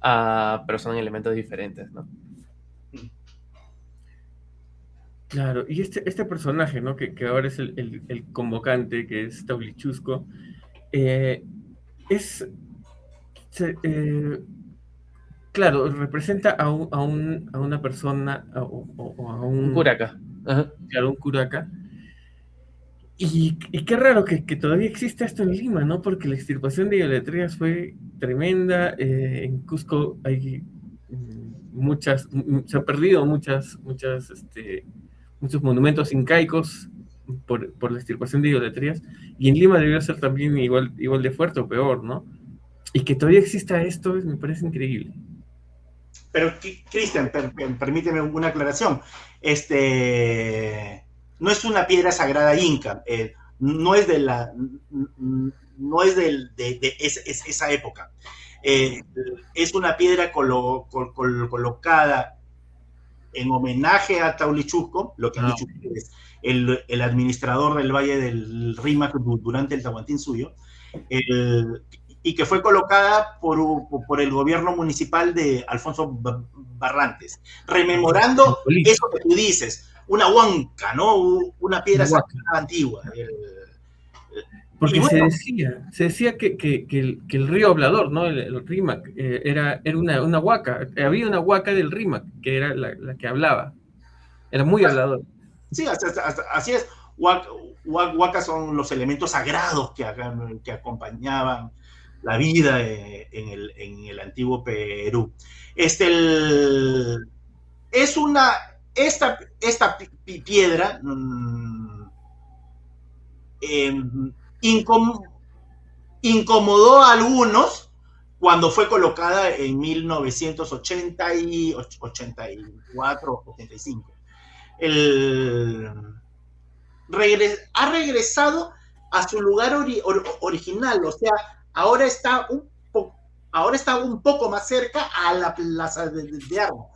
pero son elementos diferentes, ¿no? Claro, y este personaje, ¿no? Que ahora es el convocante, que es Taulichusco, es... claro, representa a una persona o a Un curaca. Ajá. Claro, un curaca. Y qué raro que todavía existe esto en Lima, ¿no? Porque la extirpación de idolatrías fue tremenda. En Cusco hay se han perdido muchos monumentos incaicos por la extirpación de idolatrías. Y en Lima debió ser también igual de fuerte o peor, ¿no? Y que todavía exista esto me parece increíble. Pero, Cristian, permíteme una aclaración. No es una piedra sagrada inca, no es de esa época. Es una piedra colocada en homenaje a Taulichusco, lo que han dicho ustedes, el administrador del Valle del Rímac durante el Tahuantinsuyo, y que fue colocada por el gobierno municipal de Alfonso Barrantes, rememorando eso que tú dices, una huanca, ¿no? Una piedra antigua. Porque bueno, se decía que el río hablador, ¿no? El Rímac, era una huaca. Había una huaca del Rímac, que era la que hablaba. Era muy hablador. Sí, así es. Huacas son los elementos sagrados que acompañaban la vida en el antiguo Perú. Esta piedra incomodó a algunos cuando fue colocada en 1980 y 84, 85. Ha regresado a su lugar original, o sea, ahora está un poco más cerca a la plaza de Armas.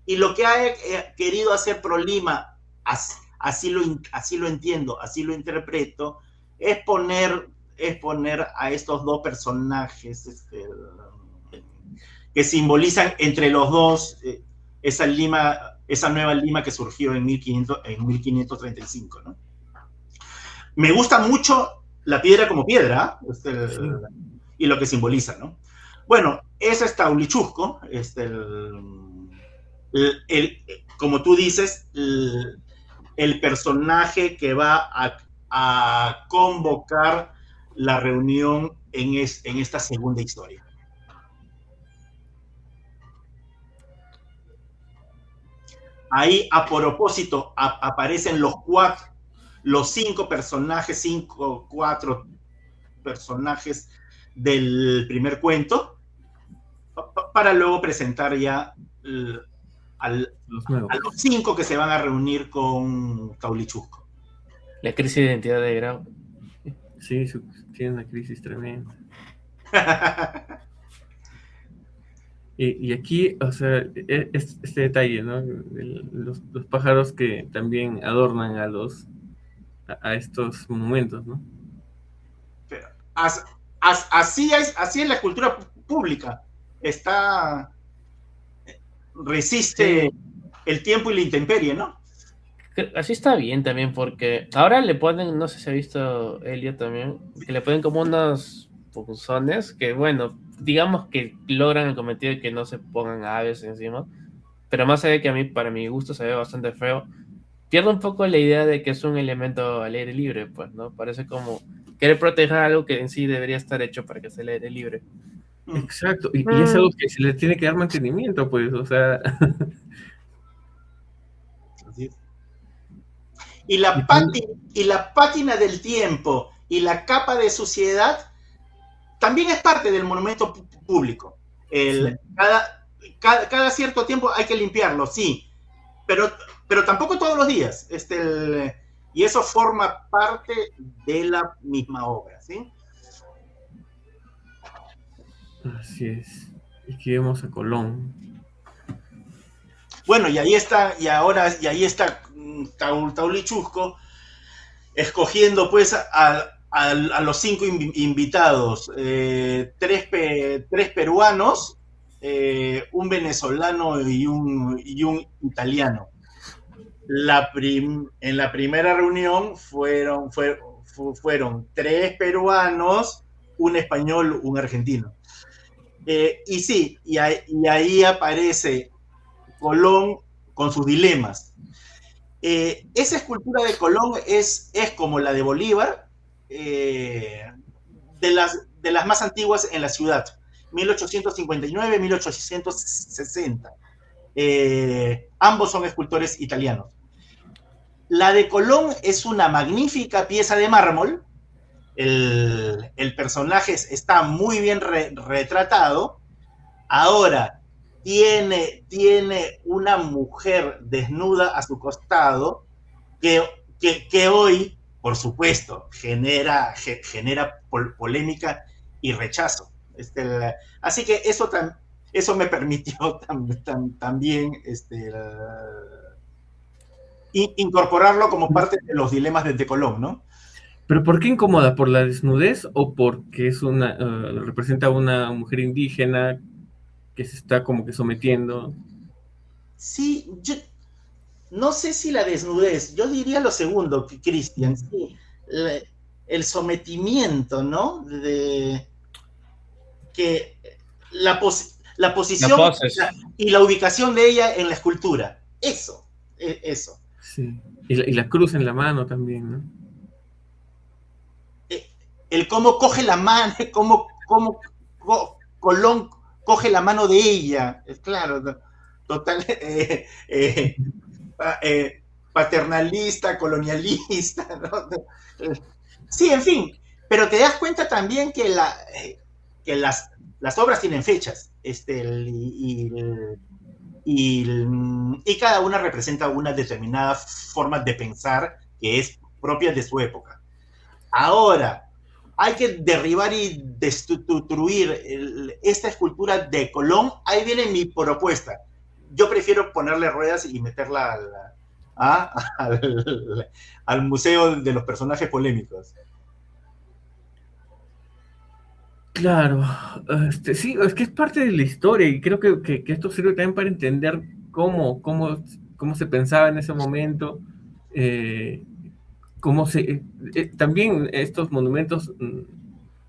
Y lo que ha querido hacer ProLima, así lo entiendo, así lo interpreto, es poner a estos dos personajes que simbolizan entre los dos esa nueva Lima que surgió en 1535, ¿no? Me gusta mucho la piedra como piedra, y lo que simboliza, ¿no? Bueno, ese es Taulichusco, como tú dices, el personaje que va a convocar la reunión en esta segunda historia. Ahí, a propósito, aparecen los cuatro personajes del primer cuento, para luego presentar ya a los 5 que se van a reunir con Taulichusco. La crisis de identidad de Grau. Sí, tiene una crisis tremenda. Y aquí, o sea, este detalle, ¿no? Los pájaros que también adornan a estos monumentos, ¿no? Pero así es la cultura pública. está, resiste Sí, el tiempo y la intemperie, ¿no? así está bien también, porque ahora le ponen, no sé si ha visto Elliot también, que le ponen como unos punzones que, bueno, digamos que logran el cometido de que no se pongan aves encima, pero más allá de que a mí, para mi gusto, se ve bastante feo, pierde un poco la idea de que es un elemento al aire libre, pues, ¿no? Parece como querer proteger algo que en sí debería estar hecho para que sea al aire libre. Mm, Exacto, y es algo Mm, que se le tiene que dar mantenimiento, pues, o sea, así es. y también- Y la pátina del tiempo y la capa de suciedad también es parte del monumento público. sí, El, cada cierto tiempo hay que limpiarlo, sí, pero, pero tampoco todos los días. Y eso forma parte de la misma obra, ¿sí? así es. Y que vemos a Colón. Bueno, y ahí está, y ahí está Taulichusco escogiendo pues a los 5 invitados, tres peruanos, un venezolano y un italiano. En la primera reunión fueron tres peruanos, un español, un argentino. Y sí, y ahí aparece Colón con sus dilemas. Esa escultura de Colón es como la de Bolívar, de las más antiguas en la ciudad, 1859-1860. Ambos son escultores italianos. La de Colón es una magnífica pieza de mármol. El personaje está muy bien retratado. Ahora, tiene una mujer desnuda a su costado que, que hoy, por supuesto, genera polémica y rechazo. Así que eso me permitió también incorporarlo como parte de los dilemas de Colón, ¿no? ¿Pero por qué incomoda? ¿Por la desnudez o porque es representa a una mujer indígena que se está como que sometiendo? Sí, yo no sé si la desnudez, yo diría lo segundo, Cristian, sí, la- el sometimiento, ¿no? De que la la posición poses. y la ubicación de ella en la escultura. Eso. Sí. Y la cruz en la mano también, ¿no? Eh, el cómo coge la mano, Colón coge la mano de ella. Claro, no, total. Paternalista, colonialista, ¿no? Sí, en fin, pero te das cuenta también que las obras tienen fechas, y cada una representa una determinada forma de pensar que es propia de su época. Ahora, hay que derribar y destruir esta escultura de Colón. Ahí viene mi propuesta. Yo prefiero ponerle ruedas y meterla al museo de los personajes polémicos. Claro, sí, es que es parte de la historia y creo que esto sirve también para entender cómo se pensaba en ese momento, eh, también estos monumentos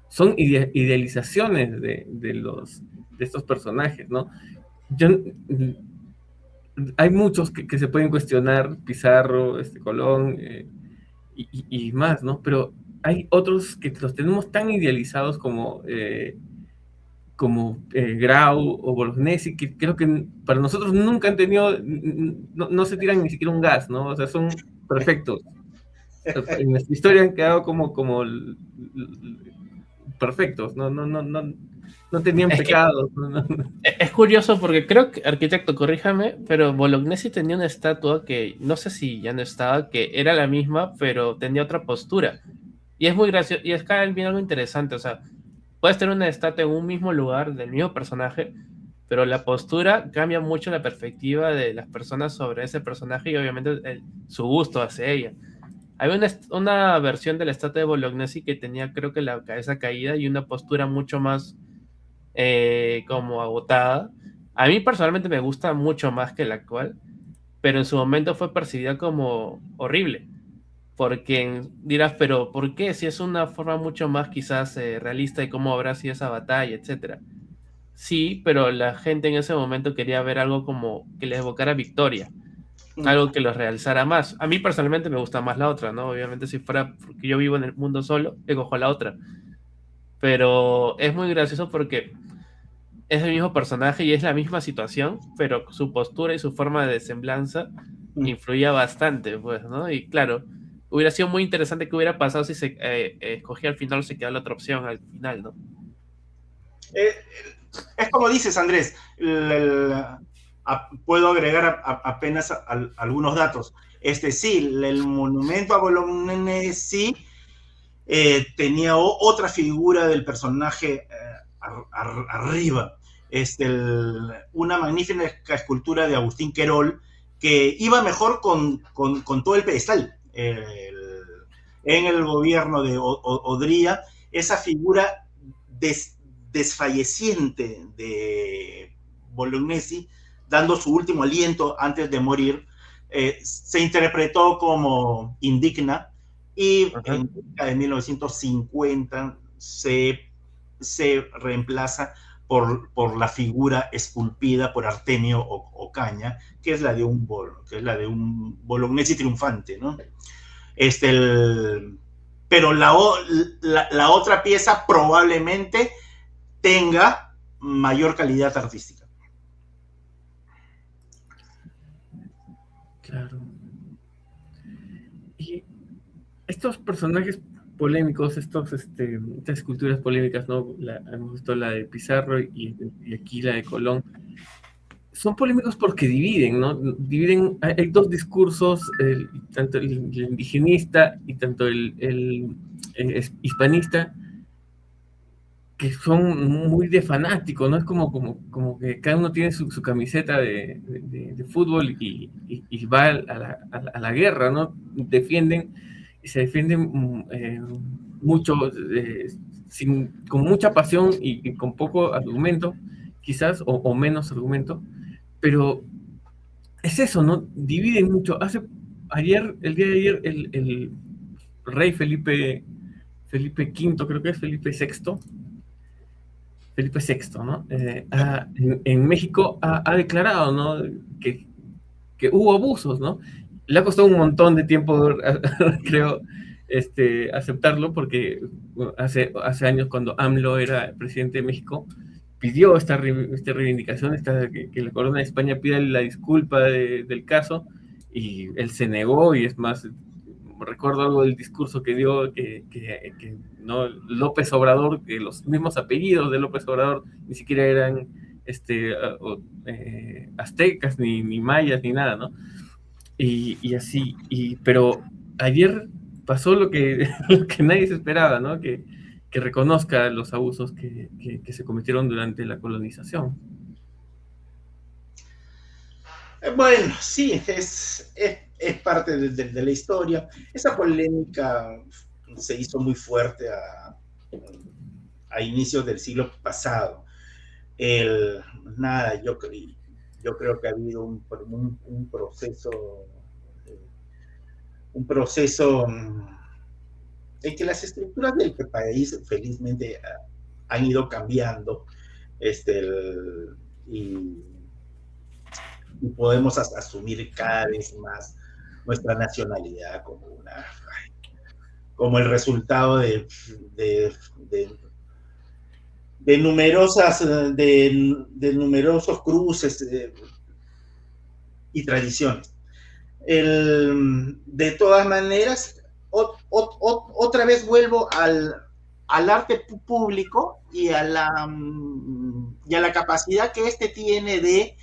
son idealizaciones de estos personajes, ¿no? Yo, hay muchos que se pueden cuestionar, Pizarro, Colón, y más, ¿no? Pero hay otros que los tenemos tan idealizados como Grau o Bolognesi, que creo que para nosotros nunca han tenido, no se tiran ni siquiera un gas, ¿no? O sea, son perfectos. En nuestra historia han quedado como perfectos, no tenían Es que pecados. No. es curioso porque creo que, arquitecto, corríjame, pero Bolognesi tenía una estatua que no sé si ya no estaba, que era la misma, pero tenía otra postura. Y es muy gracioso, y es que hay algo interesante, o sea, puedes tener una estatua en un mismo lugar del mismo personaje, pero la postura cambia mucho la perspectiva de las personas sobre ese personaje y obviamente su gusto hacia ella. Había una versión de la estatua de Bolognesi que tenía creo que la cabeza caída y una postura mucho más como agotada. A mí personalmente me gusta mucho más que la actual, pero en su momento fue percibida como horrible. Porque dirás, pero ¿por qué? Si es una forma mucho más quizás realista de cómo habrá sido esa batalla, etcétera. Sí, pero la gente en ese momento quería ver algo como que les evocara victoria, algo que los realzara más. A mí personalmente me gusta más la otra, ¿no? Obviamente si fuera porque yo vivo en el mundo solo, escojo la otra. Pero es muy gracioso porque es el mismo personaje y es la misma situación, pero su postura y su forma de semblanza influía bastante, pues, ¿no? Y claro, hubiera sido muy interesante que hubiera pasado si se escogía al final o se quedaba la otra opción al final, ¿no? Eh, es como dices, Andrés, puedo agregar apenas algunos datos. Sí, el monumento a Bolognesi tenía otra figura del personaje arriba. Una magnífica escultura de Agustín Querol que iba mejor con todo el pedestal. En el gobierno de Odría, esa figura desfalleciente de Bolognesi, dando su último aliento antes de morir, se interpretó como indigna y en de 1950 se reemplaza por la figura esculpida por Artemio Ocaña, que es la de un Bolognesi triunfante, ¿no? Pero la otra pieza probablemente tenga mayor calidad artística. Claro. Y estos personajes polémicos, estas esculturas polémicas, ¿no? Hemos visto la de Pizarro y aquí la de Colón. Son polémicos porque dividen, ¿no? Hay dos discursos, tanto el indigenista y tanto el hispanista, que son muy de fanático, ¿no? Es como que cada uno tiene su camiseta de fútbol y va a la guerra, ¿no? Se defienden mucho, con mucha pasión y con poco argumento, quizás, o menos argumento, pero es eso, ¿no? Dividen mucho. El día de ayer, el rey Felipe V, creo que es Felipe VI, ¿no? En México ha declarado, ¿no? Que hubo abusos, ¿no? Le ha costado un montón de tiempo, creo, aceptarlo, porque hace años, cuando AMLO era presidente de México, pidió esta reivindicación, que la corona de España pida la disculpa del caso, y él se negó, y es más, recuerdo algo del discurso que dio, que no, López Obrador, que los mismos apellidos de López Obrador ni siquiera eran aztecas, ni mayas, ni nada, ¿no? Y así, pero ayer pasó lo que nadie se esperaba, ¿no? Que reconozca los abusos que se cometieron durante la colonización. Bueno, sí, es parte de la historia. Esa polémica se hizo muy fuerte a inicios del siglo pasado. Yo creo que ha habido un proceso en que las estructuras del país felizmente han ido cambiando, y podemos asumir cada vez más nuestra nacionalidad como el resultado de numerosos cruces y tradiciones. De todas maneras, otra vez vuelvo al arte público y a la capacidad que tiene de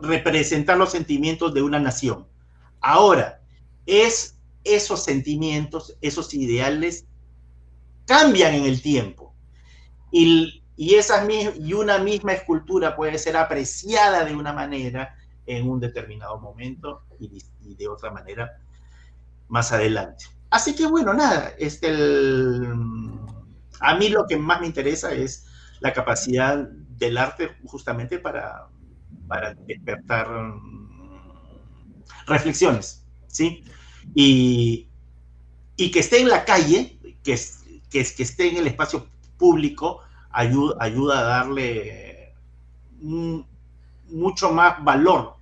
representar los sentimientos de una nación. Ahora, esos sentimientos, esos ideales cambian en el tiempo, y una misma escultura puede ser apreciada de una manera en un determinado momento y de otra manera más adelante. Así que bueno, nada, A mí lo que más me interesa es la capacidad del arte justamente para despertar reflexiones, ¿sí? Y, y que esté en la calle, que esté en el espacio público, ayuda a darle mucho más valor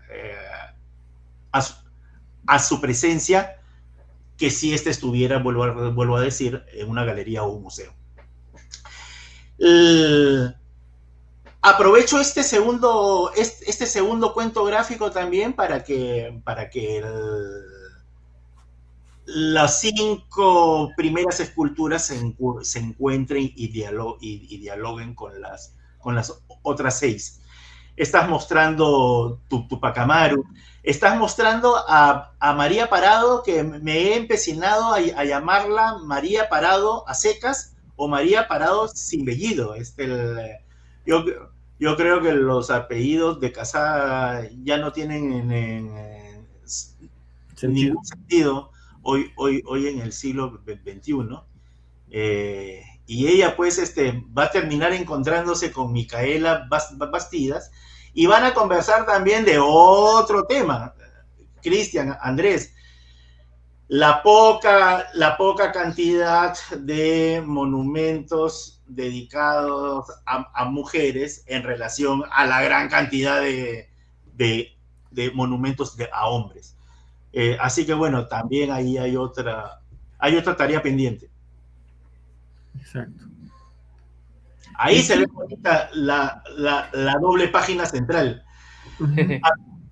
a, su, a, su presencia que si este estuviera, vuelvo a decir, en una galería o un museo. Aprovecho este segundo cuento gráfico también para que las 5 primeras esculturas se encuentren y dialoguen con las otras 6. Estás mostrando Tupac Amaru, estás mostrando a María Parado, que me he empecinado a llamarla María Parado a secas o María Parado sin bellido. Yo creo que los apellidos de Casada ya no tienen ningún sentido hoy en el siglo XXI. Y ella pues va a terminar encontrándose con Micaela Bastidas y van a conversar también de otro tema. Cristian, Andrés, la poca cantidad de monumentos dedicados a mujeres en relación a la gran cantidad de monumentos a hombres. Así que bueno, también ahí hay otra tarea pendiente. Exacto. Ahí se ve bonita la doble página central.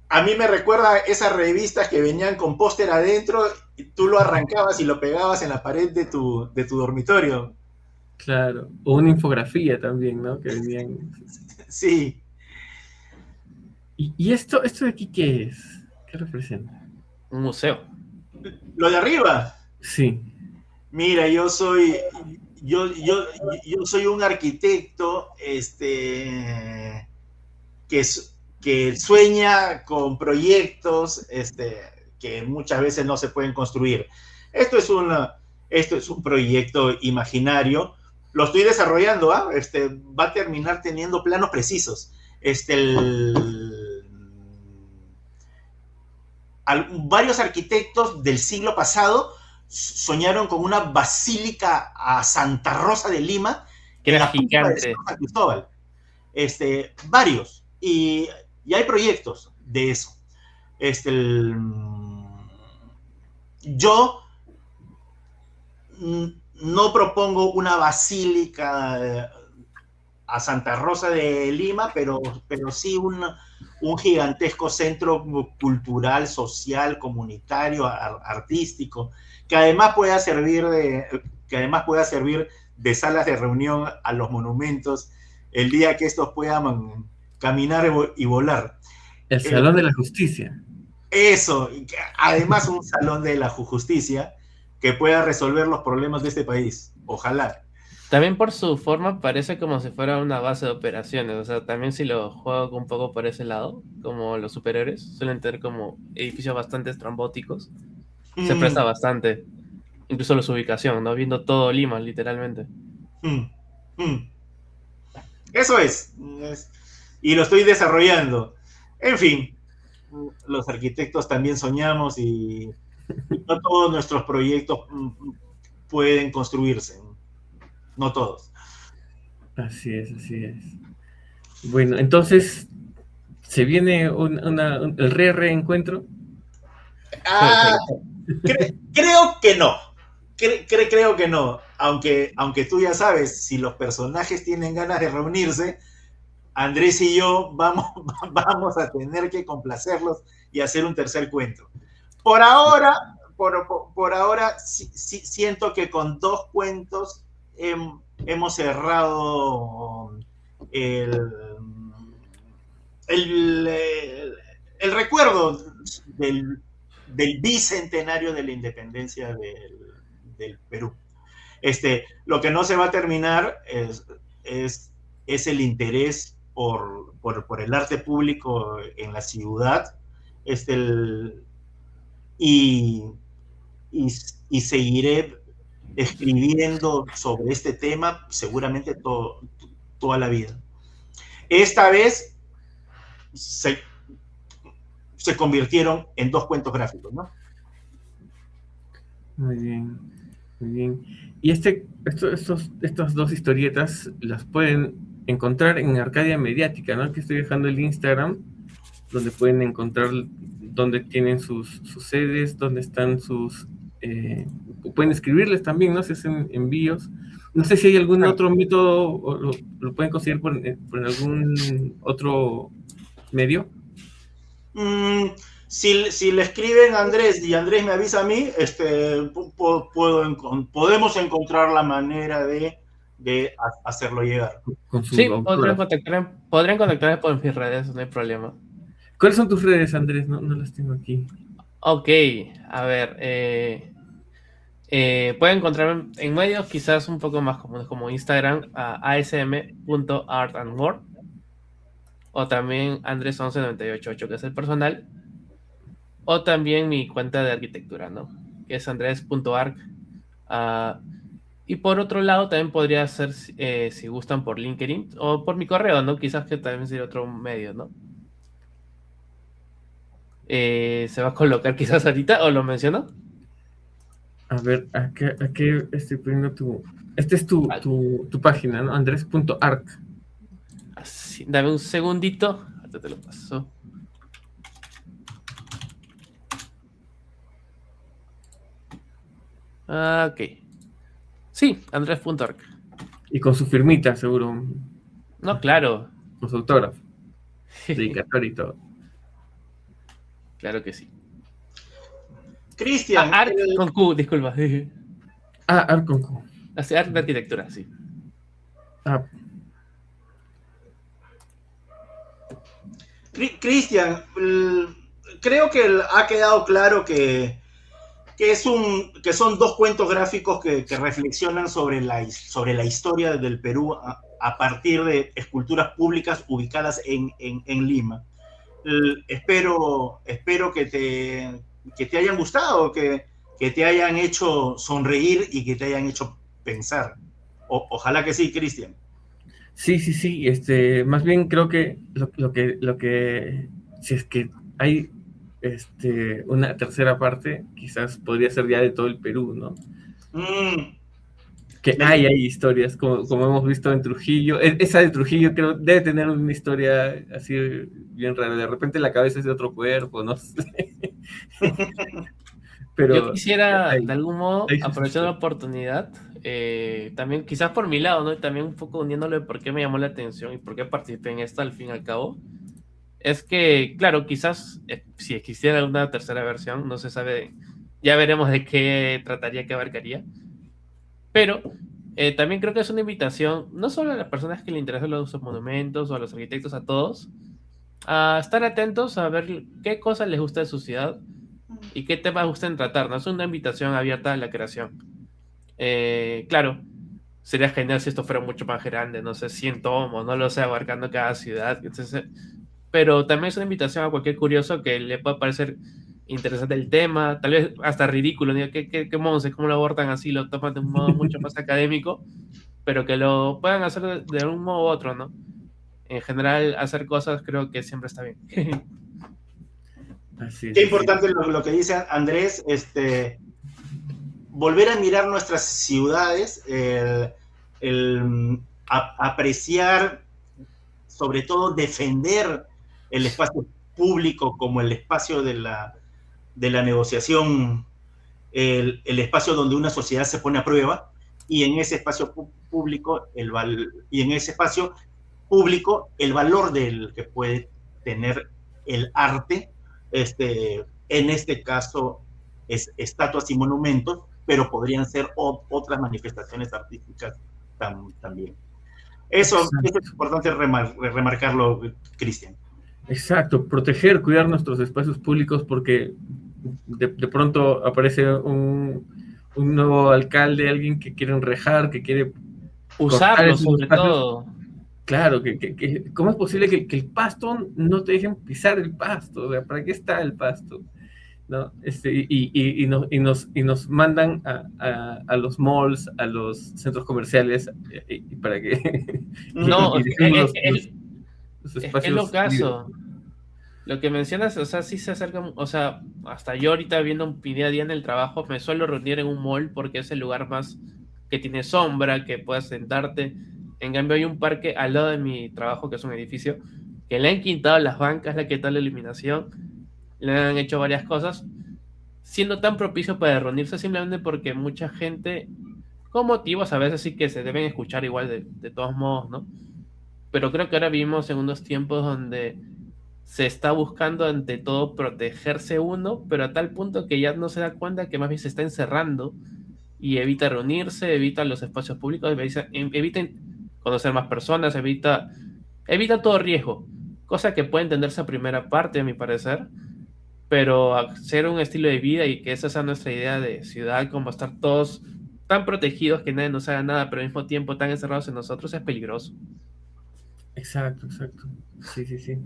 A mí me recuerda esas revistas que venían con póster adentro, y tú lo arrancabas y lo pegabas en la pared de tu dormitorio. Claro, o una infografía también, ¿no? Que venían. Sí. ¿Y esto de aquí qué es? ¿Qué representa? Un museo. ¿Lo de arriba? Sí. Mira, yo soy un arquitecto que sueña con proyectos que muchas veces no se pueden construir. Esto es un proyecto imaginario. Lo estoy desarrollando, va a terminar teniendo planos precisos. Varios arquitectos del siglo pasado soñaron con una basílica a Santa Rosa de Lima, que era gigante. San Cristóbal. Varios. Y hay proyectos de eso. Yo no propongo una basílica a Santa Rosa de Lima, pero sí un gigantesco centro cultural, social, comunitario, artístico, que además pueda servir de salas de reunión a los monumentos el día que estos puedan caminar y volar. El Salón de la Justicia. Eso, además un Salón de la Justicia que pueda resolver los problemas de este país. Ojalá. También por su forma parece como si fuera una base de operaciones. O sea, también si lo juego un poco por ese lado, como los superhéroes suelen tener como edificios bastante estrambóticos. Se presta bastante. Incluso su ubicación, ¿no? Viendo todo Lima, literalmente. Eso es. Y lo estoy desarrollando. En fin, los arquitectos también soñamos y no todos nuestros proyectos pueden construirse. No todos. Así es, así es. Bueno, entonces, ¿se viene el reencuentro? Creo que no. Creo que no. Aunque tú ya sabes, si los personajes tienen ganas de reunirse, Andrés y yo vamos a tener que complacerlos y hacer un tercer cuento. Por ahora, sí, siento que con 2 cuentos hemos cerrado el recuerdo del bicentenario de la independencia del Perú. Lo que no se va a terminar es el interés por el arte público en la ciudad, y seguiré escribiendo sobre este tema seguramente toda la vida. Esta vez se convirtieron en 2 cuentos gráficos, ¿no? Muy bien, muy bien. Y estas 2 historietas las pueden encontrar en Arcadia Mediática, ¿no? Aquí estoy dejando el Instagram, donde pueden encontrar dónde tienen sus sedes, dónde están pueden escribirles también, ¿no? Si hacen envíos. No sé si hay algún otro método, o lo pueden conseguir por algún otro medio. Si le escriben a Andrés y Andrés me avisa a mí, podemos encontrar la manera de hacerlo llegar. Sí, podrían contactarme por mis redes, no hay problema. ¿Cuáles son tus redes, Andrés? No las tengo aquí. Ok, a ver, pueden encontrarme en medios quizás un poco más comunes como Instagram, asm.artandmore, o también Andrés11988, que es el personal, o también mi cuenta de arquitectura, ¿no? Que es andres.arc. Y por otro lado, también podría ser, si gustan, por LinkedIn o por mi correo, ¿no? Quizás que también sería otro medio, ¿no? ¿Se va a colocar quizás ahorita o lo menciono? A ver, aquí estoy poniendo Esta es tu página, ¿no? Andrés.arc. Así, dame un segundito. Ahorita te lo paso. Ok. Sí, Andrés.arc. Y con su firmita, seguro. No, claro. Con su autógrafo. Dedicatorio y todo. Claro que sí. Cristian. Arc con Q, disculpa. Arc con Q. Así, Arc de arquitectura, sí. Cristian, creo que ha quedado claro que son 2 cuentos gráficos que reflexionan sobre la historia del Perú a partir de esculturas públicas ubicadas en Lima. Espero que te hayan gustado, que te hayan hecho sonreír y que te hayan hecho pensar. Ojalá que sí, Cristian. Sí. Más bien creo que lo que si es que hay una tercera parte, quizás podría ser ya de todo el Perú, ¿no? Que hay historias, como hemos visto en Trujillo. Esa de Trujillo creo debe tener una historia así bien rara. De repente la cabeza es de otro cuerpo, no sé. Pero yo quisiera, de algún modo, aprovechar la oportunidad, también quizás por mi lado, ¿no? Y también un poco uniéndole por qué me llamó la atención y por qué participé en esto al fin y al cabo. Es que, claro, quizás si existiera una tercera versión, no se sabe, ya veremos de qué trataría, qué abarcaría. Pero también creo que es una invitación, no solo a las personas que le interesan los monumentos o a los arquitectos, a todos, a estar atentos a ver qué cosas les gusta de su ciudad y qué temas gustan tratar, ¿no? Es una invitación abierta a la creación. Claro, sería genial si esto fuera mucho más grande, no sé, 100 tomos, no lo sé, abarcando cada ciudad, etc. Pero también es una invitación a cualquier curioso que le pueda parecer interesante el tema, tal vez hasta ridículo, ¿no? ¿Qué monse? ¿Cómo lo abordan así? Lo toman de un modo mucho más académico, pero que lo puedan hacer de un modo u otro, ¿no? En general, hacer cosas creo que siempre está bien. Así, qué importante lo que dice Andrés, volver a mirar nuestras ciudades, apreciar, sobre todo defender el espacio público como el espacio de la negociación, el espacio donde una sociedad se pone a prueba, y en ese espacio público el valor del que puede tener el arte, en este caso es estatuas y monumentos, pero podrían ser otras manifestaciones artísticas también. Eso es importante remarcarlo, Cristian. Exacto, proteger, cuidar nuestros espacios públicos, porque de pronto aparece un nuevo alcalde, alguien que quiere enrejar, que quiere usarlo sobre todo. Claro, ¿cómo es posible que el pasto no te dejen pisar el pasto? O sea, ¿para qué está el pasto? ¿no? Y nos mandan a los malls, a los centros comerciales, y para que No, y dejemos los es que es lo espacios libres. caso. Lo que mencionas, o sea, sí se acerca, o sea, hasta yo ahorita viendo mi día a día en el trabajo, me suelo reunir en un mall porque es el lugar más que tiene sombra, que puedas sentarte. En cambio, hay un parque al lado de mi trabajo, que es un edificio, que le han quitado las bancas, le han quitado la iluminación, le han hecho varias cosas, siendo tan propicio para reunirse simplemente porque mucha gente, con motivos a veces sí que se deben escuchar igual de todos modos, ¿no? Pero creo que ahora vivimos en unos tiempos donde se está buscando ante todo protegerse uno, pero a tal punto que ya no se da cuenta que más bien se está encerrando y evita reunirse, evita los espacios públicos, evita conocer más personas, evita todo riesgo, cosa que puede entenderse a primera parte, a mi parecer, pero hacer un estilo de vida y que esa sea nuestra idea de ciudad, como estar todos tan protegidos que nadie nos haga nada, pero al mismo tiempo tan encerrados en nosotros, es peligroso. Exacto, exacto. Sí, sí, sí.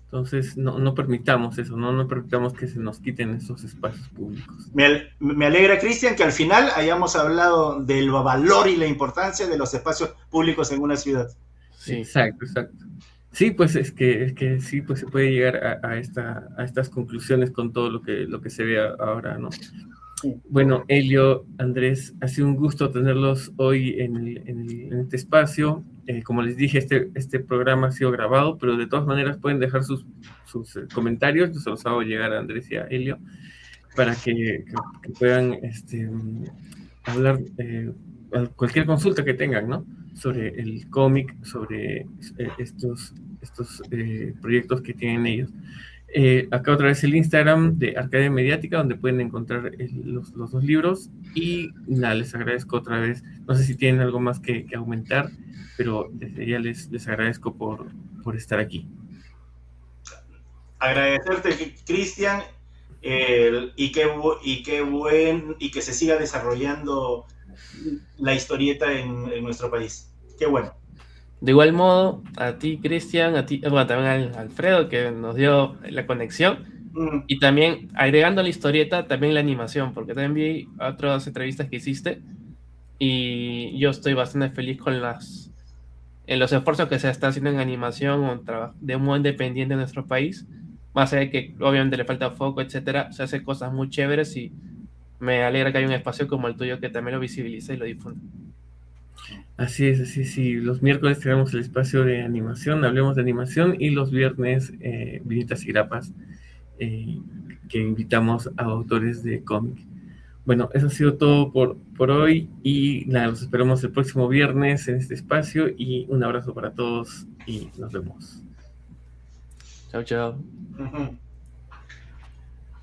Entonces, no permitamos eso, no permitamos que se nos quiten esos espacios públicos. Me alegra, Cristian, que al final hayamos hablado del valor y la importancia de los espacios públicos en una ciudad. Sí. Exacto, exacto. Sí, pues es que sí, pues se puede llegar a estas conclusiones con todo lo que se ve ahora, ¿no? Bueno, Elio, Andrés, ha sido un gusto tenerlos hoy en este espacio. Como les dije, este programa ha sido grabado, pero de todas maneras pueden dejar sus comentarios. Yo se los hago llegar a Andrés y a Elio para que puedan hablar cualquier consulta que tengan, ¿no? Sobre el cómic, sobre estos proyectos que tienen ellos. Acá otra vez el Instagram de Arcadia Mediática, donde pueden encontrar los dos libros. Y nada, les agradezco otra vez. No sé si tienen algo más que aumentar, pero desde ya les agradezco por estar aquí. Agradecerte, Cristian, y que se siga desarrollando la historieta en nuestro país. Qué bueno. De igual modo, a ti, Cristian, a ti, bueno, también a Alfredo, que nos dio la conexión, y también agregando a la historieta, también la animación, porque también vi otras entrevistas que hiciste, y yo estoy bastante feliz con en los esfuerzos que se está haciendo en animación de un modo independiente en nuestro país, más allá de que obviamente le falta foco, etcétera, se hace cosas muy chéveres y me alegra que haya un espacio como el tuyo que también lo visibilice y lo difunda. Así es, así es. Sí. Los miércoles tenemos el espacio de animación, hablemos de animación, y los viernes, visitas y grapas, que invitamos a autores de cómic. Bueno, eso ha sido todo por hoy, y nada, los esperamos el próximo viernes en este espacio, y un abrazo para todos y nos vemos. Chao, chao. Uh-huh.